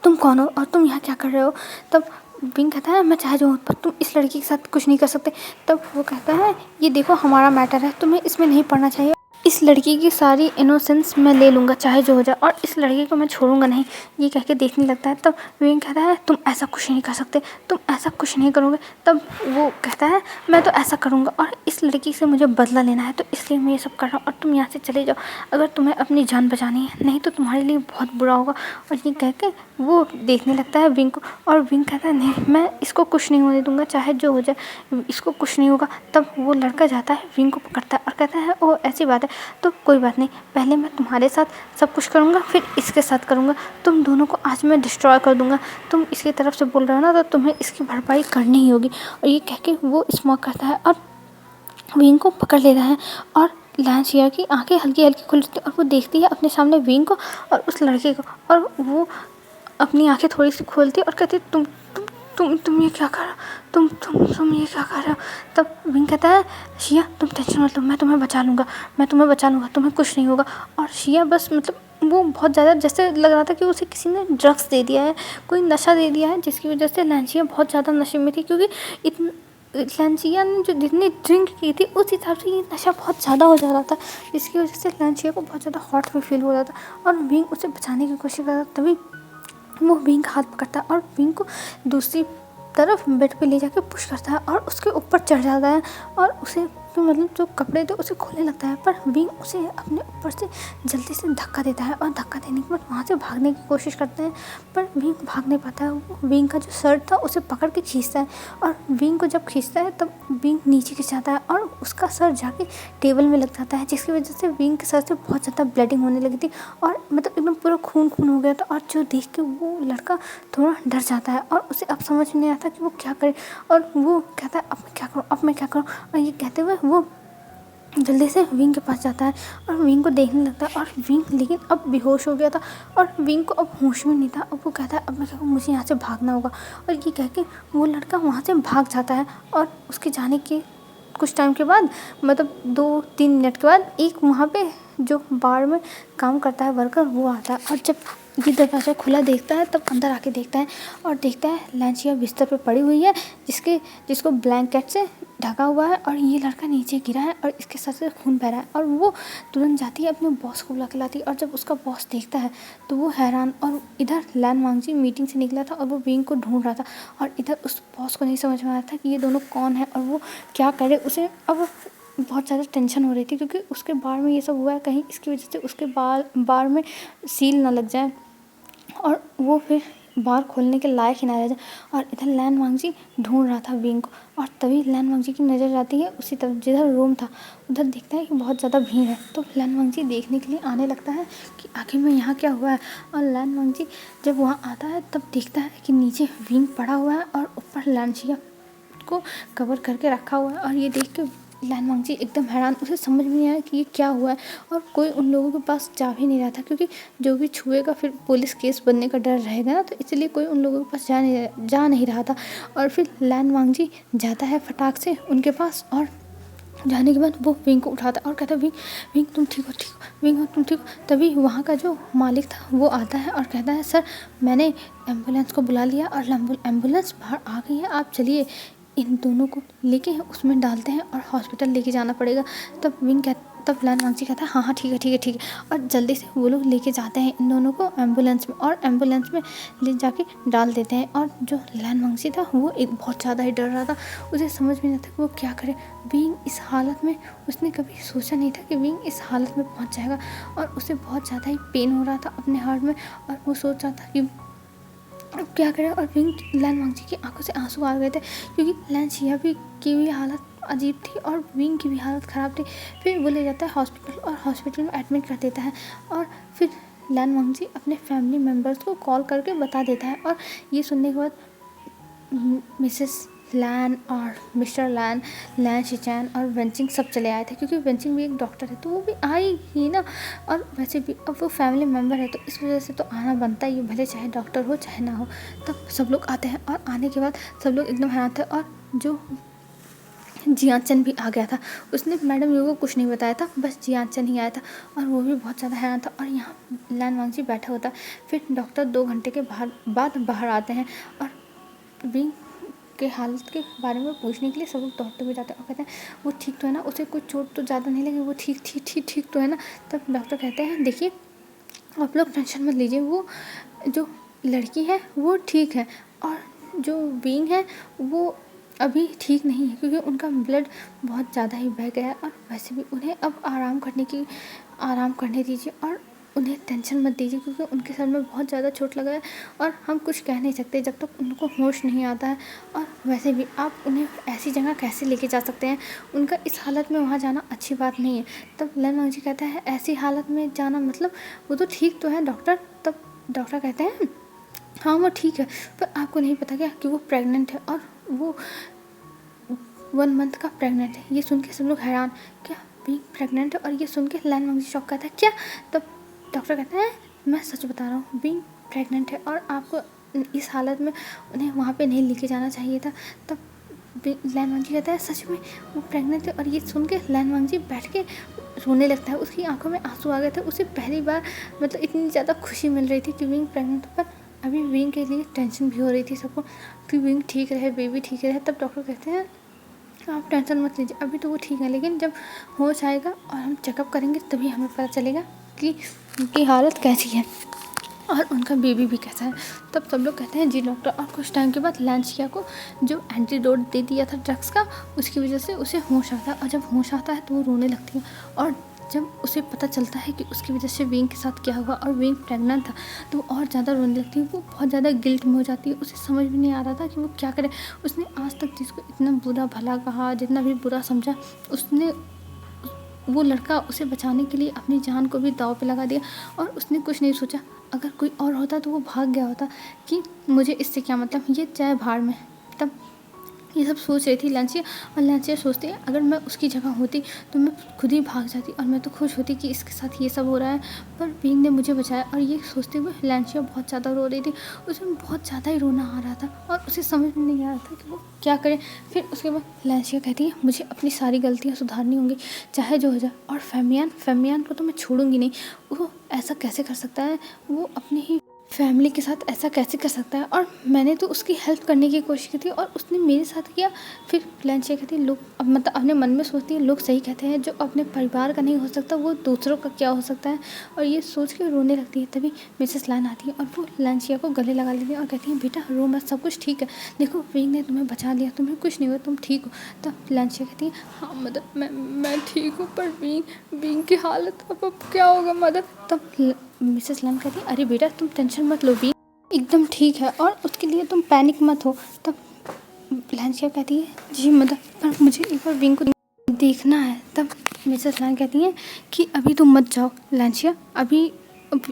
तुम कौन हो और तुम यहाँ क्या कर रहे हो। तब विंग कहता है मैं चाहे जो हूँ पर तुम इस लड़की के साथ कुछ नहीं कर सकते। तब वो कहता है ये देखो हमारा मैटर है, तुम्हें इसमें नहीं पढ़ना चाहिए, इस लड़की की सारी इनोसेंस मैं ले लूँगा चाहे जो हो जाए, और इस लड़की को मैं छोड़ूंगा नहीं, ये कह के देखने लगता है। तब विंग कहता है तुम ऐसा कुछ नहीं कर सकते, तुम ऐसा कुछ नहीं करोगे। तब वो कहता है मैं तो ऐसा करूँगा, और इस लड़की से मुझे बदला लेना है, तो इसलिए मैं ये सब कर रहा हूँ, और तुम यहाँ से चले जाओ अगर तुम्हें अपनी जान बचानी है, नहीं तो तुम्हारे लिए बहुत बुरा होगा। और ये कह के वो देखने लगता है विंग को, और विंग कहता है नहीं मैं इसको कुछ नहीं होने दूंगा, चाहे जो हो जाए इसको कुछ नहीं होगा। तब वो लड़का जाता है विंग को पकड़ता है और कहता है ओ ऐसी बात है तो कोई बात नहीं, पहले मैं तुम्हारे साथ सब कुछ करूँगा फिर इसके साथ करूँगा, तुम दोनों को आज मैं डिस्ट्रॉय कर दूँगा, तुम इसकी तरफ से बोल रहे हो ना तो तुम्हें इसकी भरपाई करनी ही होगी। और ये कह के वो स्मोक करता है और विंग को पकड़ लेता है, और लैंसिया की आंखें हल्की हल्की खुलती है और वो देखती है अपने सामने विंग को और उस लड़के को, और वो अपनी आंखें थोड़ी सी खोलती है और कहती है तुम ये क्या कर रहे हो, तुम ये क्या कर रहे हो। तब विंग कहता है शिया तुम टेंशन मत लो, मैं तुम्हें बचा लूँगा, तुम्हें कुछ नहीं होगा। और शिया बस मतलब वो बहुत ज़्यादा जैसे लग रहा था कि उसे किसी ने ड्रग्स दे दिया है, कोई नशा दे दिया है, जिसकी वजह से लैंसिया बहुत ज़्यादा नशे में थी, क्योंकि लैंसिया ने जो जितनी ड्रिंक की थी उस हिसाब से ये नशा बहुत ज़्यादा हो जा रहा था, जिसकी वजह से लैंसिया को बहुत ज़्यादा हॉट भी फील हो रहा था। और विंग उसे बचाने की कोशिश कर रहा था, तभी वो विंग का हाथ पकड़ता है और विंग को दूसरी तरफ बेड पे ले जाके पुश करता है और उसके ऊपर चढ़ जाता है, और उसे मतलब जो कपड़े थे उसे खोलने लगता है, पर विंग उसे अपने ऊपर से जल्दी से धक्का देता है, और धक्का देने के बाद वहाँ से भागने की कोशिश करते हैं, पर विंग भाग नहीं पाता है। वो विंग का जो शर्ट था उसे पकड़ के खींचता है, और विंग को जब खींचता है तब विंग नीचे गिर जाता है और उसका सर जाके टेबल में लग जाता है, जिसकी वजह से विंग के सर से बहुत ज़्यादा ब्लीडिंग होने लगी थी, और मतलब एकदम पूरा खून हो गया था। और जो देख के वो लड़का थोड़ा डर जाता है और उसे अब समझ नहीं आता कि वो क्या करे, और वो कहता है अब मैं क्या करूँ। और ये कहते हुए वो जल्दी से विंग के पास जाता है और विंग को देखने लगता है, और विंग लेकिन अब बेहोश हो गया था और विंग को अब होश में नहीं था। अब वो कहता है अब मैं क्या करूँ, मुझे यहाँ से भागना होगा। और ये कह के वो लड़का वहाँ से भाग जाता है, और उसके जाने के कुछ टाइम के बाद मतलब 2-3 मिनट के बाद एक वहाँ पे जो बार में काम करता है वर्कर वो आता है, और जब ये दरवाज़ा खुला देखता है तब अंदर आके देखता है और देखता है लैंसिया बिस्तर पे पड़ी हुई है, जिसको ब्लैंकेट से ढका हुआ है, और ये लड़का नीचे गिरा है और इसके सर से खून बह रहा है। और वो तुरंत जाती है अपने बॉस को बुला के लाती है, और जब उसका बॉस देखता है तो वो हैरान, और इधर लैन वांगजी मीटिंग से निकला था और वो विंग को ढूंढ रहा था, और इधर उस बॉस को नहीं समझ में आ रहा था कि ये दोनों कौन है और वो क्या करे। उसे अब बहुत ज़्यादा टेंशन हो रही थी क्योंकि उसके बार में ये सब हुआ है, कहीं इसकी वजह से उसके बार में सील ना लग जाए और वो फिर बार खोलने के लायक ही ना रह जाए। और इधर लैन वांगजी ढूंढ रहा था विंग को, और तभी लैन वांगजी की नज़र जाती है उसी तरफ जिधर रूम था। उधर देखता है कि बहुत ज़्यादा भीड़ है, तो लैन वांगजी देखने के लिए आने लगता है कि आखिर में यहाँ क्या हुआ है। और लैन वांगजी जब वहाँ आता है तब देखता है कि नीचे विंग पड़ा हुआ है और ऊपर लैनशिया को कवर करके रखा हुआ है। और ये देख के लैन वांगजी एकदम हैरान, उसे समझ में नहीं आया कि ये क्या हुआ है। और कोई उन लोगों के पास जा भी नहीं रहा था क्योंकि जो भी छुएगा फिर पुलिस केस बनने का डर रहेगा ना, तो इसलिए कोई उन लोगों के पास जा नहीं रहा था। और फिर लैन वांगजी जाता है फटाक से उनके पास, और जाने के बाद वो विंग को उठाता है और कहता है विंग, विंग तुम ठीक हो, ठीक हो विंग, तुम ठीक हो। तभी वहाँ का जो मालिक था वो आता है और कहता है सर मैंने एम्बुलेंस को बुला लिया और एम्बुलेंस बाहर आ गई है, आप चलिए इन दोनों को लेके उसमें डालते हैं और हॉस्पिटल लेके जाना पड़ेगा। तब लैन वांगजी कहता है हाँ हाँ ठीक है ठीक है ठीक है, और जल्दी से वो लोग लेके जाते हैं इन दोनों को एम्बुलेंस में, और एम्बुलेंस में ले जाके डाल देते हैं। और जो लैन वांगजी था वो एक बहुत ज़्यादा ही डर रहा था, उसे समझ में नहीं था कि वो क्या करे। विंग इस हालत में, उसने कभी सोचा नहीं था कि विंग इस हालत में पहुंच जाएगा, और उसे बहुत ज़्यादा ही पेन हो रहा था अपने हार्ट में, और वो सोच रहा था कि अब क्या करें। और विंग लैन वांगजी की आंखों से आंसू आ गए थे क्योंकि लैन शिया भी की भी हालत अजीब थी और विंग की भी हालत ख़राब थी। फिर वो ले जाता है हॉस्पिटल और हॉस्पिटल में एडमिट कर देता है। और फिर लैन वांगजी अपने फैमिली मेम्बर्स को कॉल करके बता देता है, और ये सुनने के बाद मिसेस लैन और मिस्टर लैन शिचैन और वेंचिंग सब चले आए थे क्योंकि वेंचिंग भी एक डॉक्टर है तो वो भी आई ही ना। और वैसे भी अब वो फैमिली मेम्बर है तो इस वजह से तो आना बनता ही है, भले चाहे डॉक्टर हो चाहे ना हो। तब सब लोग आते हैं और आने के बाद सब लोग एकदम हैरान थे। और जो जियाचन भी आ गया था, उसने मैडम यों को कुछ नहीं बताया था, बस जियाचन ही आया था और वो भी बहुत ज़्यादा हैरान था। और यहाँ लैन वांगजी बैठा होता। फिर डॉक्टर 2 घंटे के बाद बाहर आते हैं और विंग के हालत के बारे में पूछने के लिए सब लोग दौड़ते हुए जाते हैं और कहते हैं वो ठीक तो है ना, उसे कुछ चोट तो ज़्यादा नहीं लगी, वो ठीक तो है ना। तब डॉक्टर कहते हैं देखिए आप लोग टेंशन मत लीजिए, वो जो लड़की है वो ठीक है और जो विंग है वो अभी ठीक नहीं है क्योंकि उनका ब्लड बहुत ज़्यादा ही बह गया है, और वैसे भी उन्हें अब आराम करने दीजिए और उन्हें टेंशन मत दीजिए क्योंकि उनके सर में बहुत ज़्यादा चोट लगा है और हम कुछ कह नहीं सकते जब तक उनको होश नहीं आता है। और वैसे भी आप उन्हें ऐसी जगह कैसे लेके जा सकते हैं, उनका इस हालत में वहाँ जाना अच्छी बात नहीं है। तब लैन वांगजी कहता है ऐसी हालत में जाना मतलब वो तो ठीक तो है डॉक्टर। तब डॉक्टर कहते हैं हाँ वो ठीक है, पर आपको नहीं पता क्या कि वो प्रेग्नेंट है और वो 1 मंथ का प्रेग्नेंट है। ये सुन के सब लोग हैरान, क्या विंग प्रेग्नेंट है? और ये सुन के लैन वांगजी शॉक करता है क्या? तब डॉक्टर कहता है मैं सच बता रहा हूँ, विंग प्रेग्नेंट है और आपको इस हालत में उन्हें वहाँ पे नहीं लेके जाना चाहिए था। तब लैन वांगजी कहता है सच में वो प्रेग्नेंट है? और ये सुन के लैन वांगजी बैठ के रोने लगता है, उसकी आंखों में आंसू आ गए थे। उसे पहली बार मतलब इतनी ज़्यादा खुशी मिल रही थी कि विंग प्रेग्नेंट, पर अभी विंग के लिए टेंशन भी हो रही थी सबको कि विंग ठीक रहे, बेबी ठीक रहे। तब डॉक्टर कहते हैं आप टेंशन मत लीजिए, अभी तो वो ठीक है, लेकिन जब होश आएगा और हम चेकअप करेंगे तभी हमें पता चलेगा कि उनकी हालत कैसी है और उनका बेबी भी कैसा है। तब सब लोग कहते हैं जी डॉक्टर। और कुछ टाइम के बाद लैंशिया को जो एंटीडोट दे दिया था ड्रग्स का, उसकी वजह से उसे होश आता है, और जब होश आता है तो वो रोने लगती है। और जब उसे पता चलता है कि उसकी वजह से विंग के साथ क्या हुआ और विंग प्रेग्नेंट था, तो वो और ज़्यादा रोने लगती है। वो बहुत ज़्यादा गिल्ट में हो जाती है, उसे समझ भी नहीं आ रहा था कि वो क्या करे। उसने आज तक जिसको इतना बुरा भला कहा, जितना भी बुरा समझा, उसने वो लड़का उसे बचाने के लिए अपनी जान को भी दांव पे लगा दिया और उसने कुछ नहीं सोचा। अगर कोई और होता तो वो भाग गया होता कि मुझे इससे क्या मतलब, ये चाहे भाड़ में। तब ये सब सोच रही थी लैंसिया, और लैंसिया सोचती है अगर मैं उसकी जगह होती तो मैं खुद ही भाग जाती और मैं तो खुश होती कि इसके साथ ये सब हो रहा है, पर विंग ने मुझे बचाया। और ये सोचते हुए लैंसिया बहुत ज़्यादा रो रही थी, उसमें बहुत ज़्यादा ही रोना आ रहा था और उसे समझ में नहीं आ रहा था कि वो क्या करे। फिर उसके बाद लैंसिया कहती है मुझे अपनी सारी गलतियाँ सुधारनी होंगी चाहे जो हो जाए, और फेमियान को तो मैं छोड़ूंगी नहीं। वो ऐसा कैसे कर सकता है, वो अपने ही फैमिली के साथ ऐसा कैसे कर सकता है। और मैंने तो उसकी हेल्प करने की कोशिश की थी और उसने मेरे साथ किया। फिर लांचिया कहती है लोग अब मतलब अपने मन में सोचती है लोग सही कहते हैं, जो अपने परिवार का नहीं हो सकता वो दूसरों का क्या हो सकता है। और ये सोच के रोने लगती है। तभी मिसेस लान आती है और वो लांचिया को गले लगा लेती है और कहती है बेटा रो मत, सब कुछ ठीक है, देखो विंग ने तुम्हें बचा लिया, तुम्हें कुछ नहीं हुआ, तुम ठीक हो। तब लांचिया कहती है हाँ मदर मैं ठीक हूँ, पर विंग की हालत अब क्या होगा मदर। तब मिसेस लान कहती है अरे बेटा तुम टेंशन मत लो, विंग एकदम ठीक है और उसके लिए तुम पैनिक मत हो। तब लांचिया कहती है जी मदर, पर मुझे एक बार विंग को देखना है। तब मिसेस लान कहती हैं कि अभी तुम मत जाओ लांचिया, अभी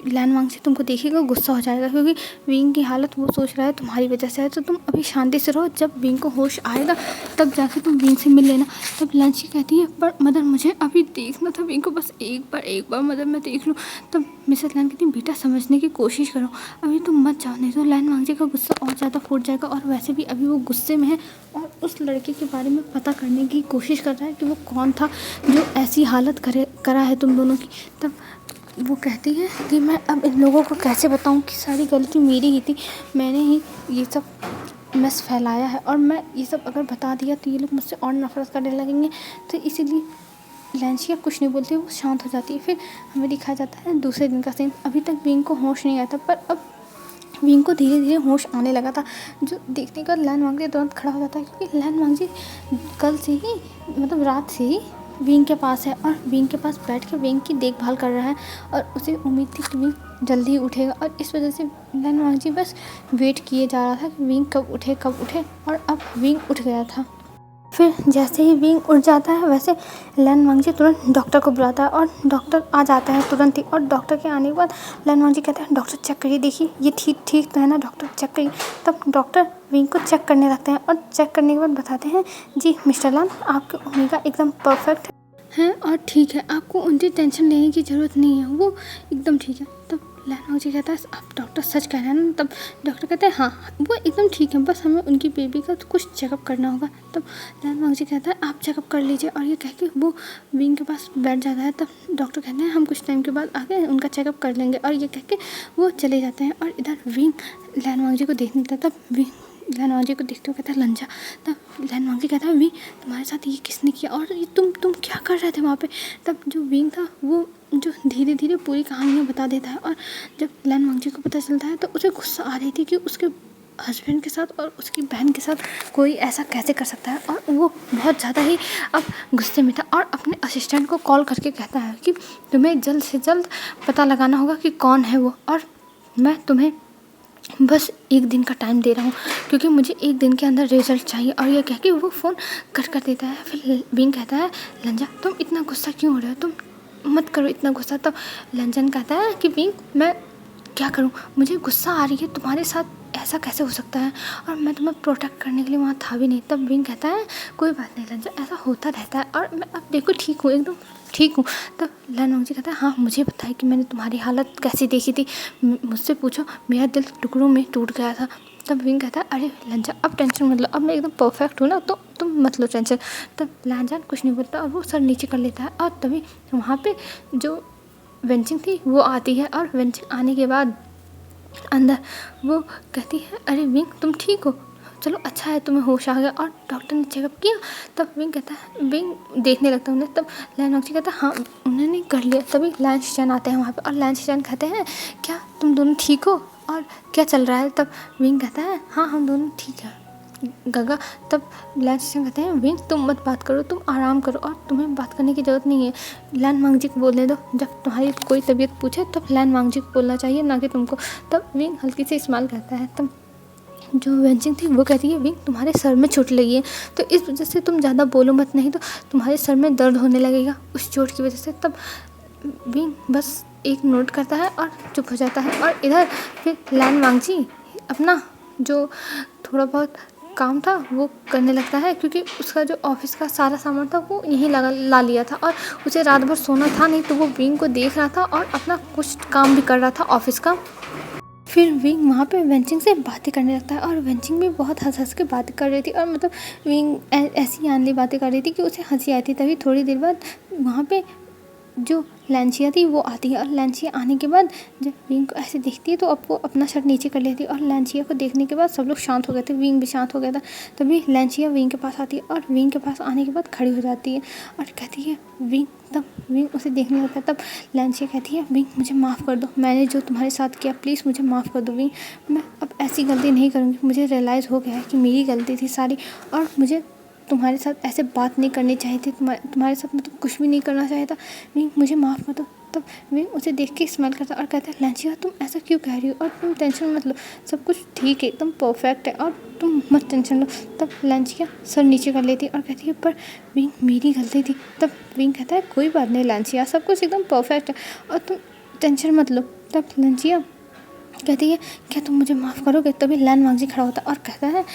लैन वांग से तुमको देखेगा गुस्सा हो जाएगा, क्योंकि विंग की हालत वो सोच रहा है तुम्हारी वजह से है, तो तुम अभी शांति से रहो, जब विंग को होश आएगा तब जाके तुम विंग से मिल लेना। तब लांची कहती है पर मदर मुझे अभी देखना था विंग को, बस एक बार मदर मैं देख लूँ। तब मिसेस लैन कहती है बेटा समझने की कोशिश करो, अभी तुम मत जाओ, नहीं तो लैन वांग जी का गुस्सा और ज़्यादा फूट जाएगा, और वैसे भी अभी वो गुस्से में है और उस लड़के के बारे में पता करने की कोशिश कर रहा है कि वो कौन था जो ऐसी हालत करा है तुम दोनों की। तब वो कहती है कि मैं अब इन लोगों को कैसे बताऊं कि सारी गलती मेरी ही थी, मैंने ही ये सब मैस फैलाया है, और मैं ये सब अगर बता दिया तो ये लोग मुझसे और नफरत करने लगेंगे। तो इसीलिए लांचिया कुछ नहीं बोलती, वो शांत हो जाती है। फिर हमें दिखाया जाता है दूसरे दिन का सीन। अभी तक विंग को होश नहीं आया था, पर अब विंग को धीरे धीरे होश आने लगा था, जो देखने का लैन वांग जी तुरंत खड़ा हो जाता है, क्योंकि लैन वांग जी कल से ही मतलब रात से ही विंग के पास है और विंग के पास बैठ के विंग की देखभाल कर रहा है, और उसे उम्मीद थी कि विंग जल्दी ही उठेगा, और इस वजह से लैन वांग जी बस वेट किए जा रहा था कि विंग कब उठे, और अब विंग उठ गया था। फिर जैसे ही विंग उठ जाता है वैसे लैन वांग जी तुरंत डॉक्टर को बुलाता है, और डॉक्टर आ जाता है तुरंत ही, और डॉक्टर के आने के बाद लैन वांग जी कहते हैं डॉक्टर चेक करिए, देखिए ये ठीक तो है ना डॉक्टर, चेक करिए। तब डॉक्टर विंग को चेक करने लगते हैं, और चेक करने के बाद बताते हैं जी मिस्टर लान आपके ओमेगा एकदम परफेक्ट है और ठीक है, आपको उनकी टेंशन लेने की ज़रूरत नहीं है, वो एकदम ठीक है। तब लैन वांग जी कहता है आप डॉक्टर सच कह रहे हैं ना। तब डॉक्टर कहते हैं हाँ वो एकदम ठीक है, बस हमें उनकी बेबी का कुछ चेकअप करना होगा। तब लैन वांग जी कहता है आप चेकअप कर लीजिए, और ये कह के वो विंग के पास बैठ जाता है। तब डॉक्टर कहते हैं हम कुछ टाइम के बाद आके उनका चेकअप कर लेंगे, और ये कह के वो चले जाते हैं। और इधर विंग लैन वांग जी को देखने लगता है। तब विंग लैन वांग जी को देखते हुए कहता है लंजा। तब लैन वांग जी कहता है विंग तुम्हारे साथ ये किसने किया, और ये तुम क्या कर रहे थे वहाँ पे। तब जो विंग था वो जो धीरे धीरे पूरी कहानियाँ बता देता है, और जब लैन वांग जी को पता चलता है तो उसे गुस्सा आ रही थी कि उसके हस्बैंड के साथ और उसकी बहन के साथ कोई ऐसा कैसे कर सकता है, और वो बहुत ज़्यादा ही अब गुस्से में था, और अपने असिस्टेंट को कॉल करके कहता है कि तुम्हें जल्द से जल्द पता लगाना होगा कि कौन है वो, और मैं तुम्हें बस एक दिन का टाइम दे रहा हूँ, क्योंकि मुझे एक दिन के अंदर रिजल्ट चाहिए। और ये कह के वो फ़ोन कट कर देता है। फिर विंग कहता है लंजा तुम इतना गुस्सा क्यों हो रहे हो, तुम मत करो इतना गुस्सा। तब लंजन कहता है कि विंग मैं क्या करूं, मुझे गुस्सा आ रही है, तुम्हारे साथ ऐसा कैसे हो सकता है, और मैं तुम्हें प्रोटेक्ट करने के लिए वहाँ था भी नहीं। तब विंग कहता है कोई बात नहीं लंजन, ऐसा होता रहता है, और मैं अब देखो ठीक हूँ, एकदम ठीक हूँ। तब लैन वांग जी कहता है हाँ मुझे बताइए कि मैंने तुम्हारी हालत कैसी देखी थी, मुझसे पूछो, मेरा दिल टुकड़ों में टूट गया था। तब विंग कहता है अरे लंजा अब टेंशन मत लो, अब मैं एकदम परफेक्ट हूँ ना, तो तुम मत लो टेंशन। तब लैनजान कुछ नहीं बोलता और वो सर नीचे कर लेता है, और तभी वहाँ पे जो वेंचिंग थी वो आती है, और वेंचिंग आने के बाद अंदर वो कहती है अरे विंग तुम ठीक हो, चलो अच्छा है तुम्हें होश आ गया, और डॉक्टर ने चेकअप किया। तब विंग कहता है विंग देखने लगता है उन्हें। तब लैन वांग जी कहता है हाँ उन्होंने कर लिया। तभी लैन शिचान आते हैं वहाँ पे, और लैन शिचान कहते हैं क्या तुम दोनों ठीक हो और क्या चल रहा है। तब विंग कहता है हाँ हम दोनों ठीक हैं गगा। तब लैन शिचान कहते हैं विंग तुम मत बात करो, तुम आराम करो, और तुम्हें बात करने की ज़रूरत नहीं है, लैन वांग जी को बोलने दो, जब तुम्हारी कोई तबीयत पूछे तब लैन वांग जी को बोलना चाहिए, ना कि तुमको। तब विंग हल्की से स्माइल करता है। तब जो वेंचिंग थी वो कहती है विंग तुम्हारे सर में चोट लगी है, तो इस वजह से तुम ज़्यादा बोलो मत, नहीं तो तुम्हारे सर में दर्द होने लगेगा उस चोट की वजह से। तब विंग बस एक नोट करता है और चुप हो जाता है, और इधर फिर लैन वांग जी अपना जो थोड़ा बहुत काम था वो करने लगता है, क्योंकि उसका जो ऑफिस का सारा सामान था वो यहीं ला लिया था, और उसे रात भर सोना था नहीं, तो वो विंग को देख रहा था और अपना कुछ काम भी कर रहा था ऑफिस का। फिर विंग वहाँ पे वेंचिंग से बातें करने लगता है, और वेंचिंग भी बहुत हंस हंस के बातें कर रही थी, और मतलब विंग ऐसी आंधी बातें कर रही थी कि उसे हंसी आई थी। तभी थोड़ी देर बाद वहाँ पे जो लेंशिया थी वो आती है और लेंशिया आने के बाद जब विंग को ऐसे देखती है तो अब वो अपना सर नीचे कर लेती है और लेंशिया को देखने के बाद सब लोग शांत हो गए थे, विंग भी शांत हो गया था। तभी लेंशिया विंग के पास आती है और विंग के पास आने के बाद खड़ी हो जाती है और कहती है विंग, तब विंग उसे देखने लगता है। तब लेंशिया कहती है विंग मुझे माफ़ कर दो, मैंने जो तुम्हारे साथ किया प्लीज़ मुझे माफ़ कर दो विंग, मैं अब ऐसी गलती नहीं करूँगी, मुझे रियलाइज़ हो गया है कि मेरी गलती थी सारी और मुझे तुम्हारे साथ ऐसे बात नहीं करनी चाहिए थी, तुम्हारे साथ मैं तो कुछ भी नहीं करना चाहता, विंग मुझे माफ़ कर दो। तब विंग उसे देख के स्माइल करता और कहता है लेंशिया तुम ऐसा क्यों कह रही हो और तुम टेंशन मत लो, सब कुछ ठीक है, एकदम परफेक्ट है और तुम मत टेंशन लो। तब लेंशिया सर नीचे कर लेती है और कहती है पर विंग मेरी गलती थी। तब विंग कहता है कोई बात नहीं लेंशिया, सब कुछ एकदम परफेक्ट है और तुम टेंशन मत लो। तब लेंशिया कहती है क्या तुम मुझे माफ़ करोगे। तभी लैन वांगजी खड़ा होता है और कहता है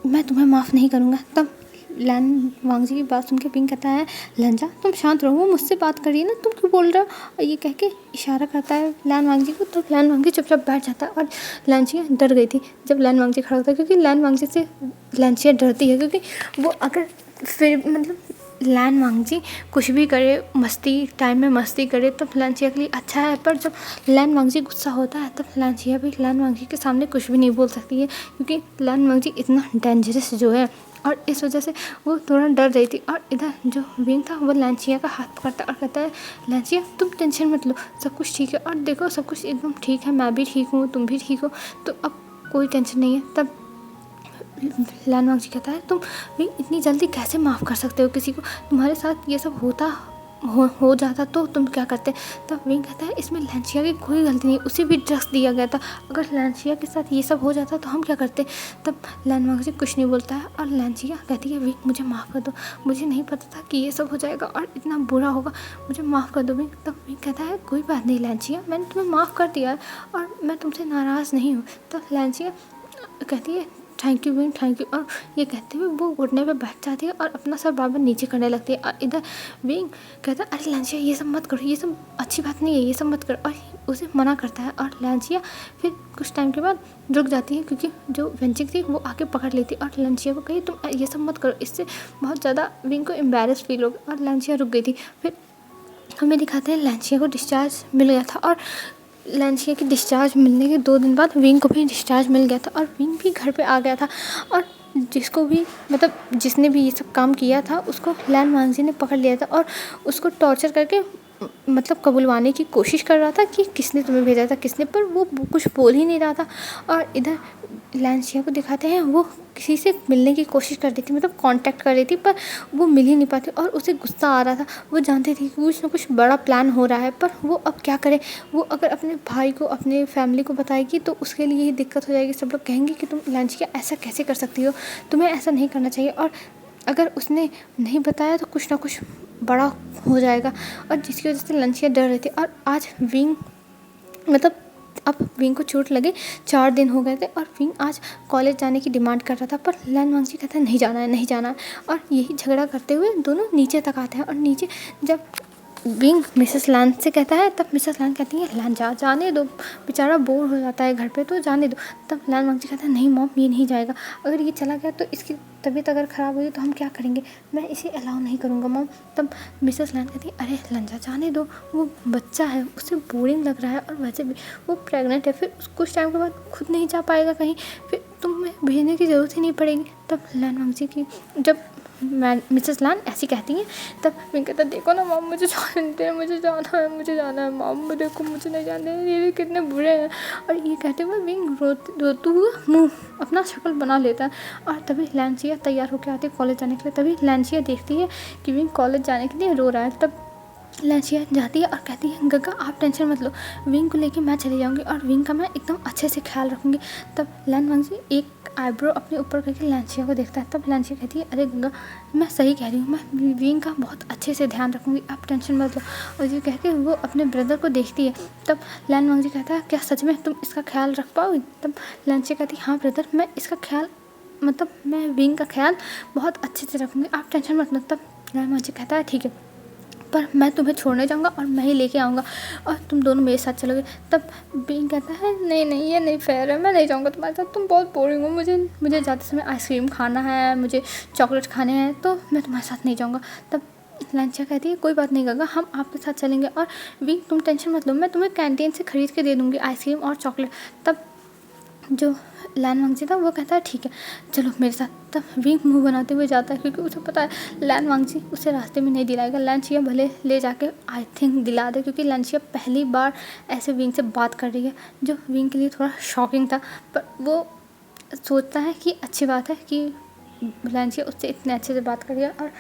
मैं तुम्हें माफ़ नहीं करूँगा। तब लैन वांगजी की बात सुन के विंग कहता है लंजा तुम शांत रहो, वो मुझसे बात करिए ना, तुम क्यों बोल रहे हो, और ये कह के इशारा करता है लैन वांगजी को। तो लैन वांगजी चुपचाप बैठ जाता है और लेंशिया डर गई थी जब लैन वांगजी खड़ा होता है, क्योंकि लैन वांगजी से लेंशिया डरती है, क्योंकि वो अगर फिर मतलब लैन वांगजी कुछ भी करे, मस्ती टाइम में मस्ती करे तो लेंशिया के लिए अच्छा है, पर जब लैन वांगजी गुस्सा होता है तब लेंशिया भी लैन वांगजी के सामने कुछ भी नहीं बोल सकती है, क्योंकि लैन वांगजी इतना डेंजरस जो है, और इस वजह से वो थोड़ा डर रही थी। और इधर जो विंग था वो लेंशिया का हाथ पकड़ता और कहता है लेंशिया तुम टेंशन मत लो, सब कुछ ठीक है, और देखो सब कुछ एकदम ठीक है, मैं भी ठीक हूँ, तुम भी ठीक हो, तो अब कोई टेंशन नहीं है। तब लैन वांगजी कहता है तुम विंग इतनी जल्दी कैसे माफ़ कर सकते हो किसी को, तुम्हारे साथ ये सब हो जाता तो तुम क्या करते। तब विंग कहता है इसमें लेंशिया की कोई गलती नहीं, उसे भी ड्रग्स दिया गया था, अगर लेंशिया के साथ ये सब हो जाता तो हम क्या करते। तब लैन वांगजी कुछ नहीं बोलता है और लेंशिया कहती है विंग मुझे माफ़ कर दो, मुझे नहीं पता था कि ये सब हो जाएगा और इतना बुरा होगा, मुझे माफ़ कर दो विंग। तब विंग कहता है कोई बात नहीं लेंशिया, मैंने तुम्हें माफ़ कर दिया है और मैं तुमसे नाराज़ नहीं हूँ। तब लेंशिया कहती है thank you wing thank you, और ये कहते हुए वो घुटने पे बैठ जाती है और अपना सर बार बार नीचे करने लगती है। और इधर विंग कहता है अरे लेंशिया ये सब मत करो, ये सब अच्छी बात नहीं है, ये सब मत करो, और उसे मना करता है। और लेंशिया फिर कुछ टाइम के बाद रुक जाती है, क्योंकि जो वेंचिक थी वो आके पकड़ लेती है और लेंशिया को कही तुम ये सब मत करो, इससे बहुत ज़्यादा विंग को एम्बेरस फील होगा, और लेंशिया रुक गई थी। फिर हमें दिखाते हैं लेंशिया को डिस्चार्ज मिल गया था और लेंशिया की डिस्चार्ज मिलने के 2 दिन बाद विंग को भी डिस्चार्ज मिल गया था और विंग भी घर पे आ गया था। और जिसको भी मतलब जिसने भी ये सब काम किया था उसको लैन वांगजी ने पकड़ लिया था और उसको टॉर्चर करके मतलब कबुलवाने की कोशिश कर रहा था कि किसने तुम्हें भेजा था किसने, पर वो कुछ बोल ही नहीं रहा था। और इधर लेंशिया को दिखाते हैं वो किसी से मिलने की कोशिश कर रही थी, मतलब कांटेक्ट कर रही थी, पर वो मिल ही नहीं पाती और उसे गुस्सा आ रहा था। वो जानती थी कि कुछ ना कुछ बड़ा प्लान हो रहा है, पर वो अब क्या करे। वो अगर अपने भाई को अपने फैमिली को बताएगी तो उसके लिए ही दिक्कत हो जाएगी, सब लोग कहेंगे कि तुम लेंशिया ऐसा कैसे कर सकती हो, तुम्हें ऐसा नहीं करना चाहिए। और अगर उसने नहीं बताया तो कुछ ना कुछ बड़ा हो जाएगा, और जिसकी वजह से लेंशिया डर रही थी। और आज विंग मतलब अब विंग को चोट लगे 4 दिन हो गए थे और विंग आज कॉलेज जाने की डिमांड कर रहा था, पर लैन वांगजी कहता है नहीं जाना है नहीं जाना है। और यही झगड़ा करते हुए दोनों नीचे तक आते हैं, और नीचे जब विंग मिसेस लैन से कहता है तब मिसेस लैन कहती है लैन जाने दो, बेचारा बोर हो जाता है घर पे, तो जाने दो। तब लैन वांगजी कहता है नहीं मॉम ये नहीं जाएगा, अगर ये चला गया तो इसकी तबीयत अगर ख़राब हुई तो हम क्या करेंगे, मैं इसे अलाउ नहीं करूँगा मॉम। तब मिसेस लैन कहती है अरे लंजा जाने दो, वो बच्चा है उसे बोरिंग लग रहा है, और वैसे भी वो प्रेग्नेंट है, फिर कुछ टाइम के बाद खुद नहीं जा पाएगा कहीं, फिर तुम्हें भेजने की ज़रूरत ही नहीं पड़ेगी। तब लैन वांगजी की जब मिसेस लैन ऐसी कहती हैं तब मैं कहता देखो ना मॉम मुझे जाने दे, मुझे जाना है मॉम, देखो मुझे नहीं जाने, ये भी कितने बुरे हैं। और ये कहते हुए विंग रोते हुए मुँह अपना शक्ल बना लेता है। और तभी लेंशिया तैयार होकर आती है कॉलेज जाने के लिए। तभी लेंशिया देखती है कि विंग कॉलेज जाने के लिए रो रहा है। तब लेंशिया जाती है और कहती है गग्गा आप टेंशन मत लो, विंग को लेके मैं चली जाऊंगी और विंग का मैं एकदम अच्छे से ख्याल रखूंगी। तब लैन वांगजी एक आईब्रो अपने ऊपर करके लेंशिया को देखता है। तब लेंशिया कहती है अरे गंगा मैं सही कह रही हूँ, मैं विंग का बहुत अच्छे से ध्यान रखूँगी, आप टेंशन मत लो। और ये कह के वो अपने ब्रदर को देखती है। तब लैन वांगजी कहता है क्या सच में तुम इसका ख्याल रख पाओगी। तब लेंशिया कहती है हाँ ब्रदर मैं इसका ख्याल मतलब मैं विंग का ख्याल बहुत अच्छे से रखूँगी, आप टेंशन मत लो। तब लैन वांगजी कहता है ठीक है, पर मैं तुम्हें छोड़ने जाऊँगा और मैं ही लेके आऊँगा और तुम दोनों मेरे साथ चलोगे। तब विंग कहता है नहीं ये नहीं फेयर है, मैं नहीं जाऊँगा तुम्हारे साथ, तुम बहुत बोरिंग हो, मुझे जाते समय आइसक्रीम खाना है, मुझे चॉकलेट खाने हैं, तो मैं तुम्हारे साथ नहीं जाऊँगा। तब लांचिया कहती है कोई बात नहीं गंगा, हम आपके साथ चलेंगे और विंग तुम टेंशन मत लो, मैं तुम्हें कैंटीन से खरीद के दे दूँगी आइसक्रीम और चॉकलेट। तब जो लैन वांगजी था वो कहता है ठीक है चलो मेरे साथ। तब विंग मुंह बनाते हुए जाता है क्योंकि उसे पता है लैन वांगजी उसे रास्ते में नहीं दिलाएगा। लांचिया भले ले जाके आई थिंक दिला दे, क्योंकि लांचिया पहली बार ऐसे विंग से बात कर रही है, जो विंग के लिए थोड़ा शॉकिंग था। पर वो सोचता है कि अच्छी बात है कि लांचिया उससे इतने अच्छे से बात कर रही है। और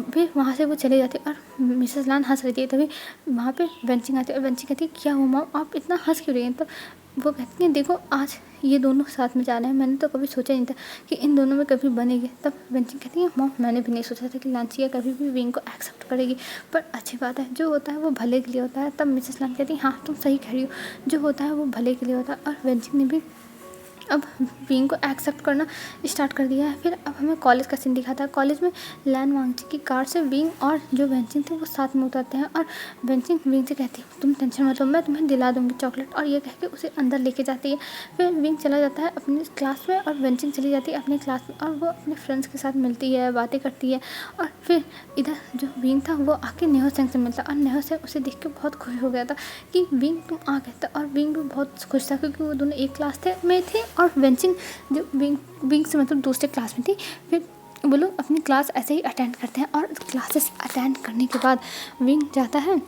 फिर वहाँ से वो चले जाते और मिसेस लान हंस रही थी। तभी वहाँ पे वेंचिंग आती है और वेंचिंग कहती है क्या हुआ मॉम, आप इतना हंस क्यों रही हैं। तो वो कहती हैं देखो आज ये दोनों साथ में जाना है, मैंने तो कभी सोचा नहीं था कि इन दोनों में कभी बनेगी। तब वेंचिंग कहती है मॉम मैंने भी नहीं सोचा था कि लांचिया कभी भी विंग को एक्सेप्ट करेगी, पर अच्छी बात है जो होता है वो भले के लिए होता है। तब मिसेस लान कहती है हाँ तुम सही कह रही हो, जो होता है वो भले के लिए होता है। और वेंचिंग ने भी अब विंग को एक्सेप्ट करना स्टार्ट कर दिया है। फिर अब हमें कॉलेज का सीन दिखाता है। कॉलेज में लैन वांगजी की कार से विंग और जो वेंचिंग थे वो साथ में उतरते हैं और वेंचिंग विंग से कहती है तुम टेंशन मत लो, मैं तुम्हें दिला दूंगी चॉकलेट, और ये कह के उसे अंदर लेके जाती है। फिर विंग चला जाता है अपनी क्लास में और वेंचिंग चली जाती है अपनी क्लास में और वो अपने फ्रेंड्स के साथ मिलती है, बातें करती है। और फिर इधर जो विंग था वो आके नेहो सेंग से मिलता और नेहो सेंग उसे देख के बहुत खुश हो गया था कि विंग तुम आ गए था। और विंग भी बहुत खुश था क्योंकि वो दोनों एक क्लास में थे और वेंचिंग जो विंग से मतलब दूसरे क्लास में थी। फिर वो लोग अपनी क्लास ऐसे ही अटेंड करते हैं और क्लासेस अटेंड करने के बाद विंग जाता है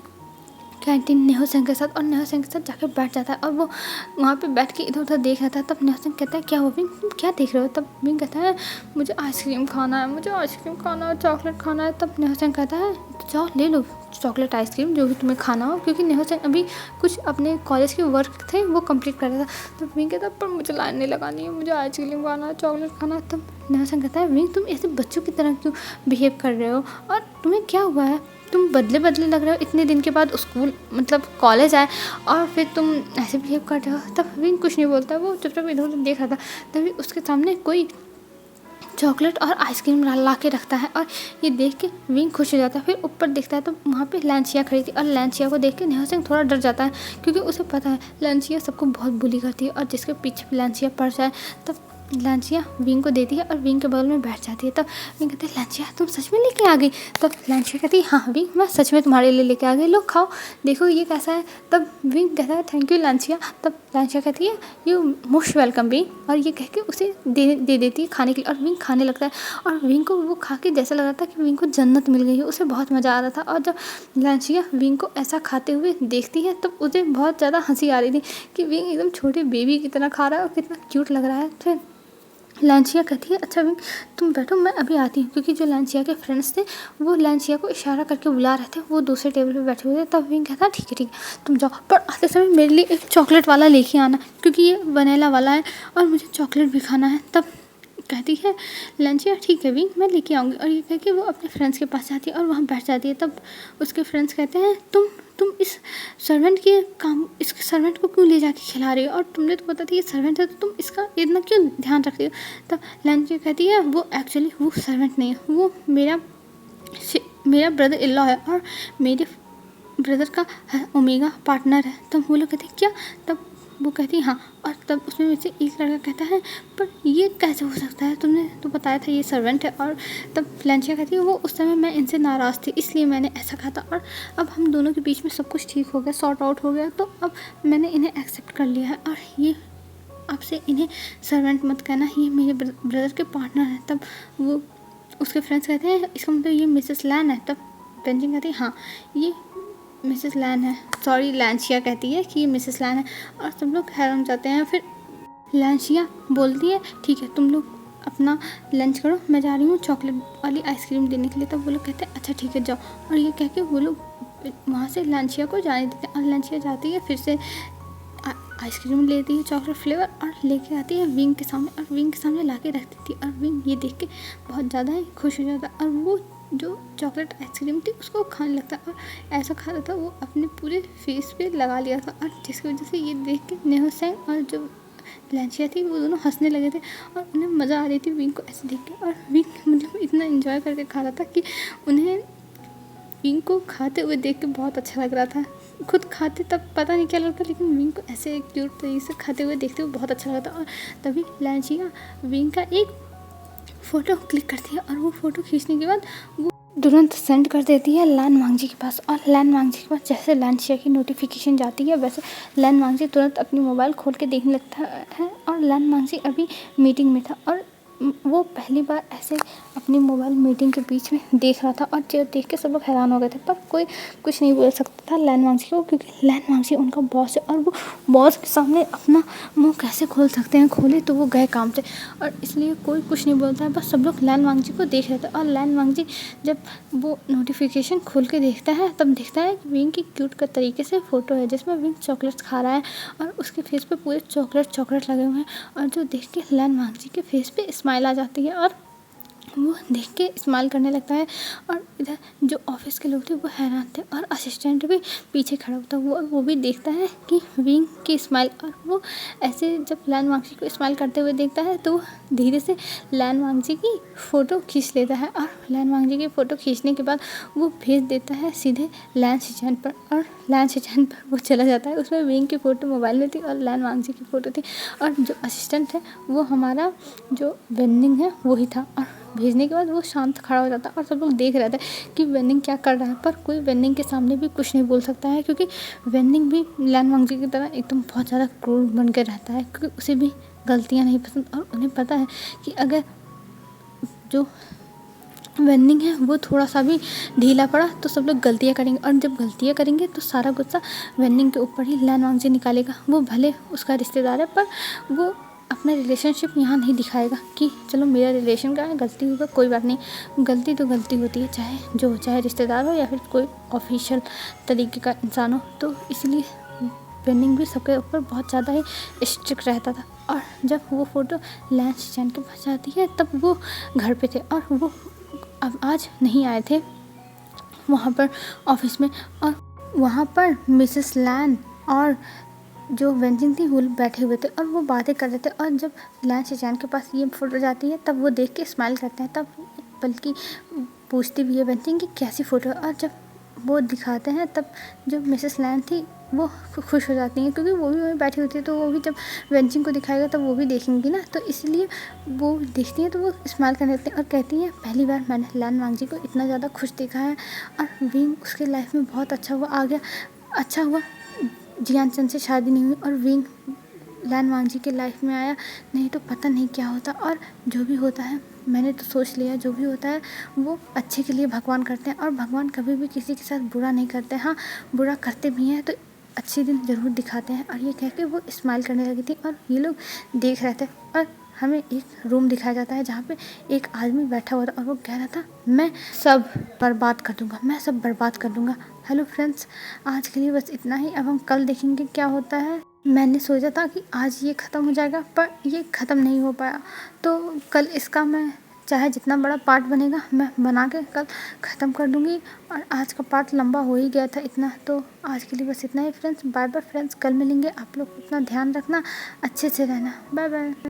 कैंटीन नेहो सेंग के साथ और नेहो सेंग के साथ जाकर बैठ जाता है और वो वहाँ पे बैठ के इधर उधर देख रहा था। तब नेहो सेंग कहता है क्या हुआ विंग, तुम क्या देख रहे हो। तब विंग कहता है मुझे आइसक्रीम खाना है, मुझे आइसक्रीम खाना है, चॉकलेट खाना है। तब नेहो सेंग कहता है जाओ ले लो चॉकलेट आइसक्रीम जो भी तुम्हें खाना हो, क्योंकि नेहो सेंग अभी कुछ अपने कॉलेज के वर्क थे वो कंप्लीट कर रहा था। तो विंग कहता है पर मुझे लाइन नहीं लगानी है, मुझे आइसक्रीम खाना है, चॉकलेट खाना है। तब नेहो सेंग कहता है विंग तुम ऐसे बच्चों की तरह क्यों बिहेव कर रहे हो और तुम्हें क्या हुआ है, तुम बदले बदले लग रहे हो, इतने दिन के बाद स्कूल मतलब कॉलेज आए और फिर तुम ऐसे बिहेव कर रहे हो। तब विंग कुछ नहीं बोलता, वो चुपचाप इधर उधर देख रहा था। तभी उसके सामने कोई चॉकलेट और आइसक्रीम ला के रखता है और ये देख के विंग खुश हो जाता है। फिर ऊपर देखता है तो वहाँ पे लांचिया खड़ी थी और लांचिया को देख के नेहो सेंग थोड़ा डर जाता है क्योंकि उसे पता है लांचिया सबको बहुत बुली करती है और जिसके पीछे लांचिया पड़ जाए तब लांचिया विंग को देती है और विंग के बगल में बैठ जाती है। तब विंग कहती है लांचिया तुम सच में लेके आ गई। तब लांचिया कहती है हाँ विंग मैं सच में तुम्हारे लिए लेके आ गई, लो खाओ देखो ये कैसा है। तब विंग कहता है थैंक यू लांचिया। तब लांचिया कहती है यू मोस्ट वेलकम विंग, और ये कह के उसे दे देती है खाने के लिए और विंग खाने लगता है। और विंग को वो खा के जैसा लग रहा था कि विंग को जन्नत मिल गई है, उसे बहुत मज़ा आ रहा था। और जब लांचिया विंग को ऐसा खाते हुए देखती है तब उसे बहुत ज़्यादा हंसी आ रही थी कि विंग एकदम छोटे बेबी की तरह खा रहा है और कितना क्यूट लग रहा है। फिर लांचिया कहती है अच्छा विंग तुम बैठो मैं अभी आती हूँ, क्योंकि जो लांचिया के फ्रेंड्स थे वो लांचिया को इशारा करके बुला रहे थे, वो दूसरे टेबल पे बैठे हुए थे। तब विंग कहता ठीक है तुम जाओ, पर आते समय मेरे लिए एक चॉकलेट वाला लेके आना क्योंकि ये वनीला वाला है और मुझे चॉकलेट भी खाना है। तब कहती है लांचिया ठीक है विंग मैं लेके आऊँगी, और ये कह के वो अपने फ्रेंड्स के पास जाती है और वहाँ बैठ जाती है। तब उसके फ्रेंड्स कहते हैं तुम इस सर्वेंट को क्यों ले जाके खिला रही हो, और तुमने तो पता था ये सर्वेंट है तो तुम इसका इतना क्यों ध्यान रख रही हो। तब लांचिया कहती है वो एक्चुअली वो सर्वेंट नहीं है, वो मेरा ब्रदर इन लॉ है और मेरे ब्रदर का ओमेगा पार्टनर है। तब वो लोग कहते हैं क्या, तब वो कहती है हाँ। और तब उसमें में से एक लड़का कहता है पर ये कैसे हो सकता है, तुमने तो बताया था ये सर्वेंट है। और तब लांचिया कहती है वो उस समय मैं इनसे नाराज़ थी इसलिए मैंने ऐसा कहा था, और अब हम दोनों के बीच में सब कुछ ठीक हो गया, सॉर्ट आउट हो गया, तो अब मैंने इन्हें एक्सेप्ट कर लिया है और ये आपसे इन्हें सर्वेंट मत कहना, ये मेरे ब्रदर के पार्टनर है। तब वो उसके फ्रेंड्स कहते हैं इसका मतलब ये मिसेस लैन है। तब पेंजिंग कहती है हाँ ये मिसेस लैन है, सॉरी लांचिया कहती है कि ये मिसेस लैन है, और सब लोग हैरान जाते हैं। फिर लांचिया बोलती है ठीक है तुम लोग अपना लंच करो, मैं जा रही हूँ चॉकलेट वाली आइसक्रीम देने के लिए। तब वो लोग कहते हैं अच्छा ठीक है जाओ, और ये कह के वो लोग वहाँ से लांचिया को जाने देते हैं। और लांचिया जाती है फिर से आइसक्रीम लेती है चॉकलेट फ्लेवर और लेके आती है विंग के सामने, और विंग के सामने ला के रख देती है। और विंग ये देख के बहुत ज़्यादा ही खुश हो जाता है और वो जो चॉकलेट आइसक्रीम थी उसको खाने लगता है और ऐसा खा रहा था वो अपने पूरे फेस पे लगा लिया था, और जिसकी वजह से ये देख के नेहो सेंग और जो लांचिया थी वो दोनों हंसने लगे थे और उन्हें मज़ा आ रही थी विंग को ऐसे देख के। और विंग मतलब इतना एंजॉय करके खा रहा था कि उन्हें विंग को खाते हुए देख के बहुत अच्छा लग रहा था। खुद खाते तब पता नहीं क्या लगता, लेकिन विंग को ऐसे क्यूट तरीके से खाते हुए देखते हुए बहुत अच्छा लगता। और तभी लांचिया विंग का एक फ़ोटो क्लिक करती है और वो फ़ोटो खींचने के बाद वो तुरंत सेंड कर देती है लैन वांगजी के पास। और लैन वांगजी के पास जैसे लैन शेयर की नोटिफिकेशन जाती है वैसे लैन वांगजी तुरंत अपनी मोबाइल खोल के देखने लगता है। और लैन वांगजी अभी मीटिंग में था और वो पहली बार ऐसे अपनी मोबाइल मीटिंग के बीच में देख रहा था और जो देख के सब लोग हैरान हो गए थे, पर कोई कुछ नहीं बोल सकता था लैन वांगजी को, क्योंकि लैन वांगजी उनका बॉस है और वो बॉस के सामने अपना मुंह कैसे खोल सकते हैं, खोले तो वो गए काम से, और इसलिए कोई कुछ नहीं बोलता है। बस सब लोग लैन वांगजी को देख रहे थे। और लैन वांगजी जब वो नोटिफिकेशन खोल के देखता है तब देखता है कि विंग की क्यूट का तरीके से फ़ोटो है जिसमें विंग चॉकलेट्स खा रहा है और उसके फेस पे पूरे चॉकलेट लगे हुए हैं। और जो देख के लैन वांगजी के फेस पे स्माइल आ जाती है और वो देख के स्माइल करने लगता है। और इधर जो ऑफिस के लोग थे वो हैरान थे और असिस्टेंट भी पीछे खड़ा होता है, वो भी देखता है कि विंग की स्माइल, और वो ऐसे जब लैन वांगजी को स्माइल करते हुए देखता है तो वो धीरे से लैन वांगजी की फ़ोटो खींच लेता है। और लैन वांगजी की फ़ोटो खींचने के बाद वो भेज देता है सीधे लैन शिचैन पर, और लैन शिचैन पर वो चला जाता है। उसमें विंग की फ़ोटो मोबाइल में थी और लैन वांगजी की फ़ोटो थी, और जो असिस्टेंट है वो हमारा जो वेन्निंग है वही था। और भेजने के बाद वो शांत खड़ा हो जाता है और सब लोग देख रहे थे कि वेन्निंग क्या कर रहा है, पर कोई वेन्निंग के सामने भी कुछ नहीं बोल सकता है, क्योंकि वेन्निंग भी लैन वांगजी की तरह एकदम बहुत ज़्यादा क्रूर बन के रहता है, क्योंकि उसे भी गलतियाँ नहीं पसंद और उन्हें पता है कि अगर जो वेन्निंग है वो थोड़ा सा भी ढीला पड़ा तो सब लोग गलतियाँ करेंगे, और जब गलतियाँ करेंगे तो सारा गुस्सा वेन्निंग के ऊपर ही लैन वांगजी निकालेगा। वो भले उसका रिश्तेदार है पर वो अपना रिलेशनशिप यहाँ नहीं दिखाएगा कि चलो मेरा रिलेशन का है, गलती होगा कोई बात नहीं। गलती तो गलती होती है, चाहे रिश्तेदार हो या फिर कोई ऑफिशियल तरीके का इंसान हो। तो इसलिए वेन्निंग भी सबके ऊपर बहुत ज़्यादा ही स्ट्रिक्ट रहता था। और जब वो फ़ोटो लैन शिचैन के पास जाती है तब वो घर पे थे और वो अब आज नहीं आए थे वहाँ पर ऑफिस में। और वहाँ पर मिसेस लैन और जो वेंजिंग थी वो बैठे हुए थे और वो बातें कर रहे थे। और जब लैन शिचैन के पास ये फ़ोटो जाती है तब वो देख के स्माइल करते हैं, तब बल्कि पूछती भी है वेंजिंग की कैसी फ़ोटो है। और जब वो दिखाते हैं तब जो मिसेस लैन थी वो खुश हो जाती हैं, क्योंकि वो भी वहीं बैठी होती है, तो वो भी जब वेंजिंग को दिखाएगा तब वो भी देखेंगी ना, तो इसलिए वो देखती हैं तो वो स्माइल करने लगती हैं और कहती हैं पहली बार मैंने लैन वांगजी को इतना ज़्यादा खुश देखा है। और विंग उसके लाइफ में बहुत अच्छा हुआ जियान चंद से शादी नहीं हुई और विंग लैन वांगजी के लाइफ में आया, नहीं तो पता नहीं क्या होता। और जो भी होता है मैंने तो सोच लिया, जो भी होता है वो अच्छे के लिए भगवान करते हैं, और भगवान कभी भी किसी के साथ बुरा नहीं करते। हाँ, बुरा करते भी हैं तो अच्छे दिन ज़रूर दिखाते हैं। और ये कह के वो स्माइल करने लगी थी और ये लोग देख रहे थे। और हमें एक रूम दिखाया जाता है जहाँ पे एक आदमी बैठा हुआ था और वो कह रहा था मैं सब बर्बाद कर दूँगा। हेलो फ्रेंड्स, आज के लिए बस इतना ही। अब हम कल देखेंगे क्या होता है। मैंने सोचा था कि आज ये ख़त्म हो जाएगा पर ये ख़त्म नहीं हो पाया, तो कल इसका मैं चाहे जितना बड़ा पार्ट बनेगा मैं बना के कल ख़त्म कर दूँगी। और आज का पार्ट लंबा हो ही गया था इतना, तो आज के लिए बस इतना ही फ्रेंड्स। बाय बाय फ्रेंड्स, कल मिलेंगे। आप लोग अपना ध्यान रखना, अच्छे से रहना। Bye bye.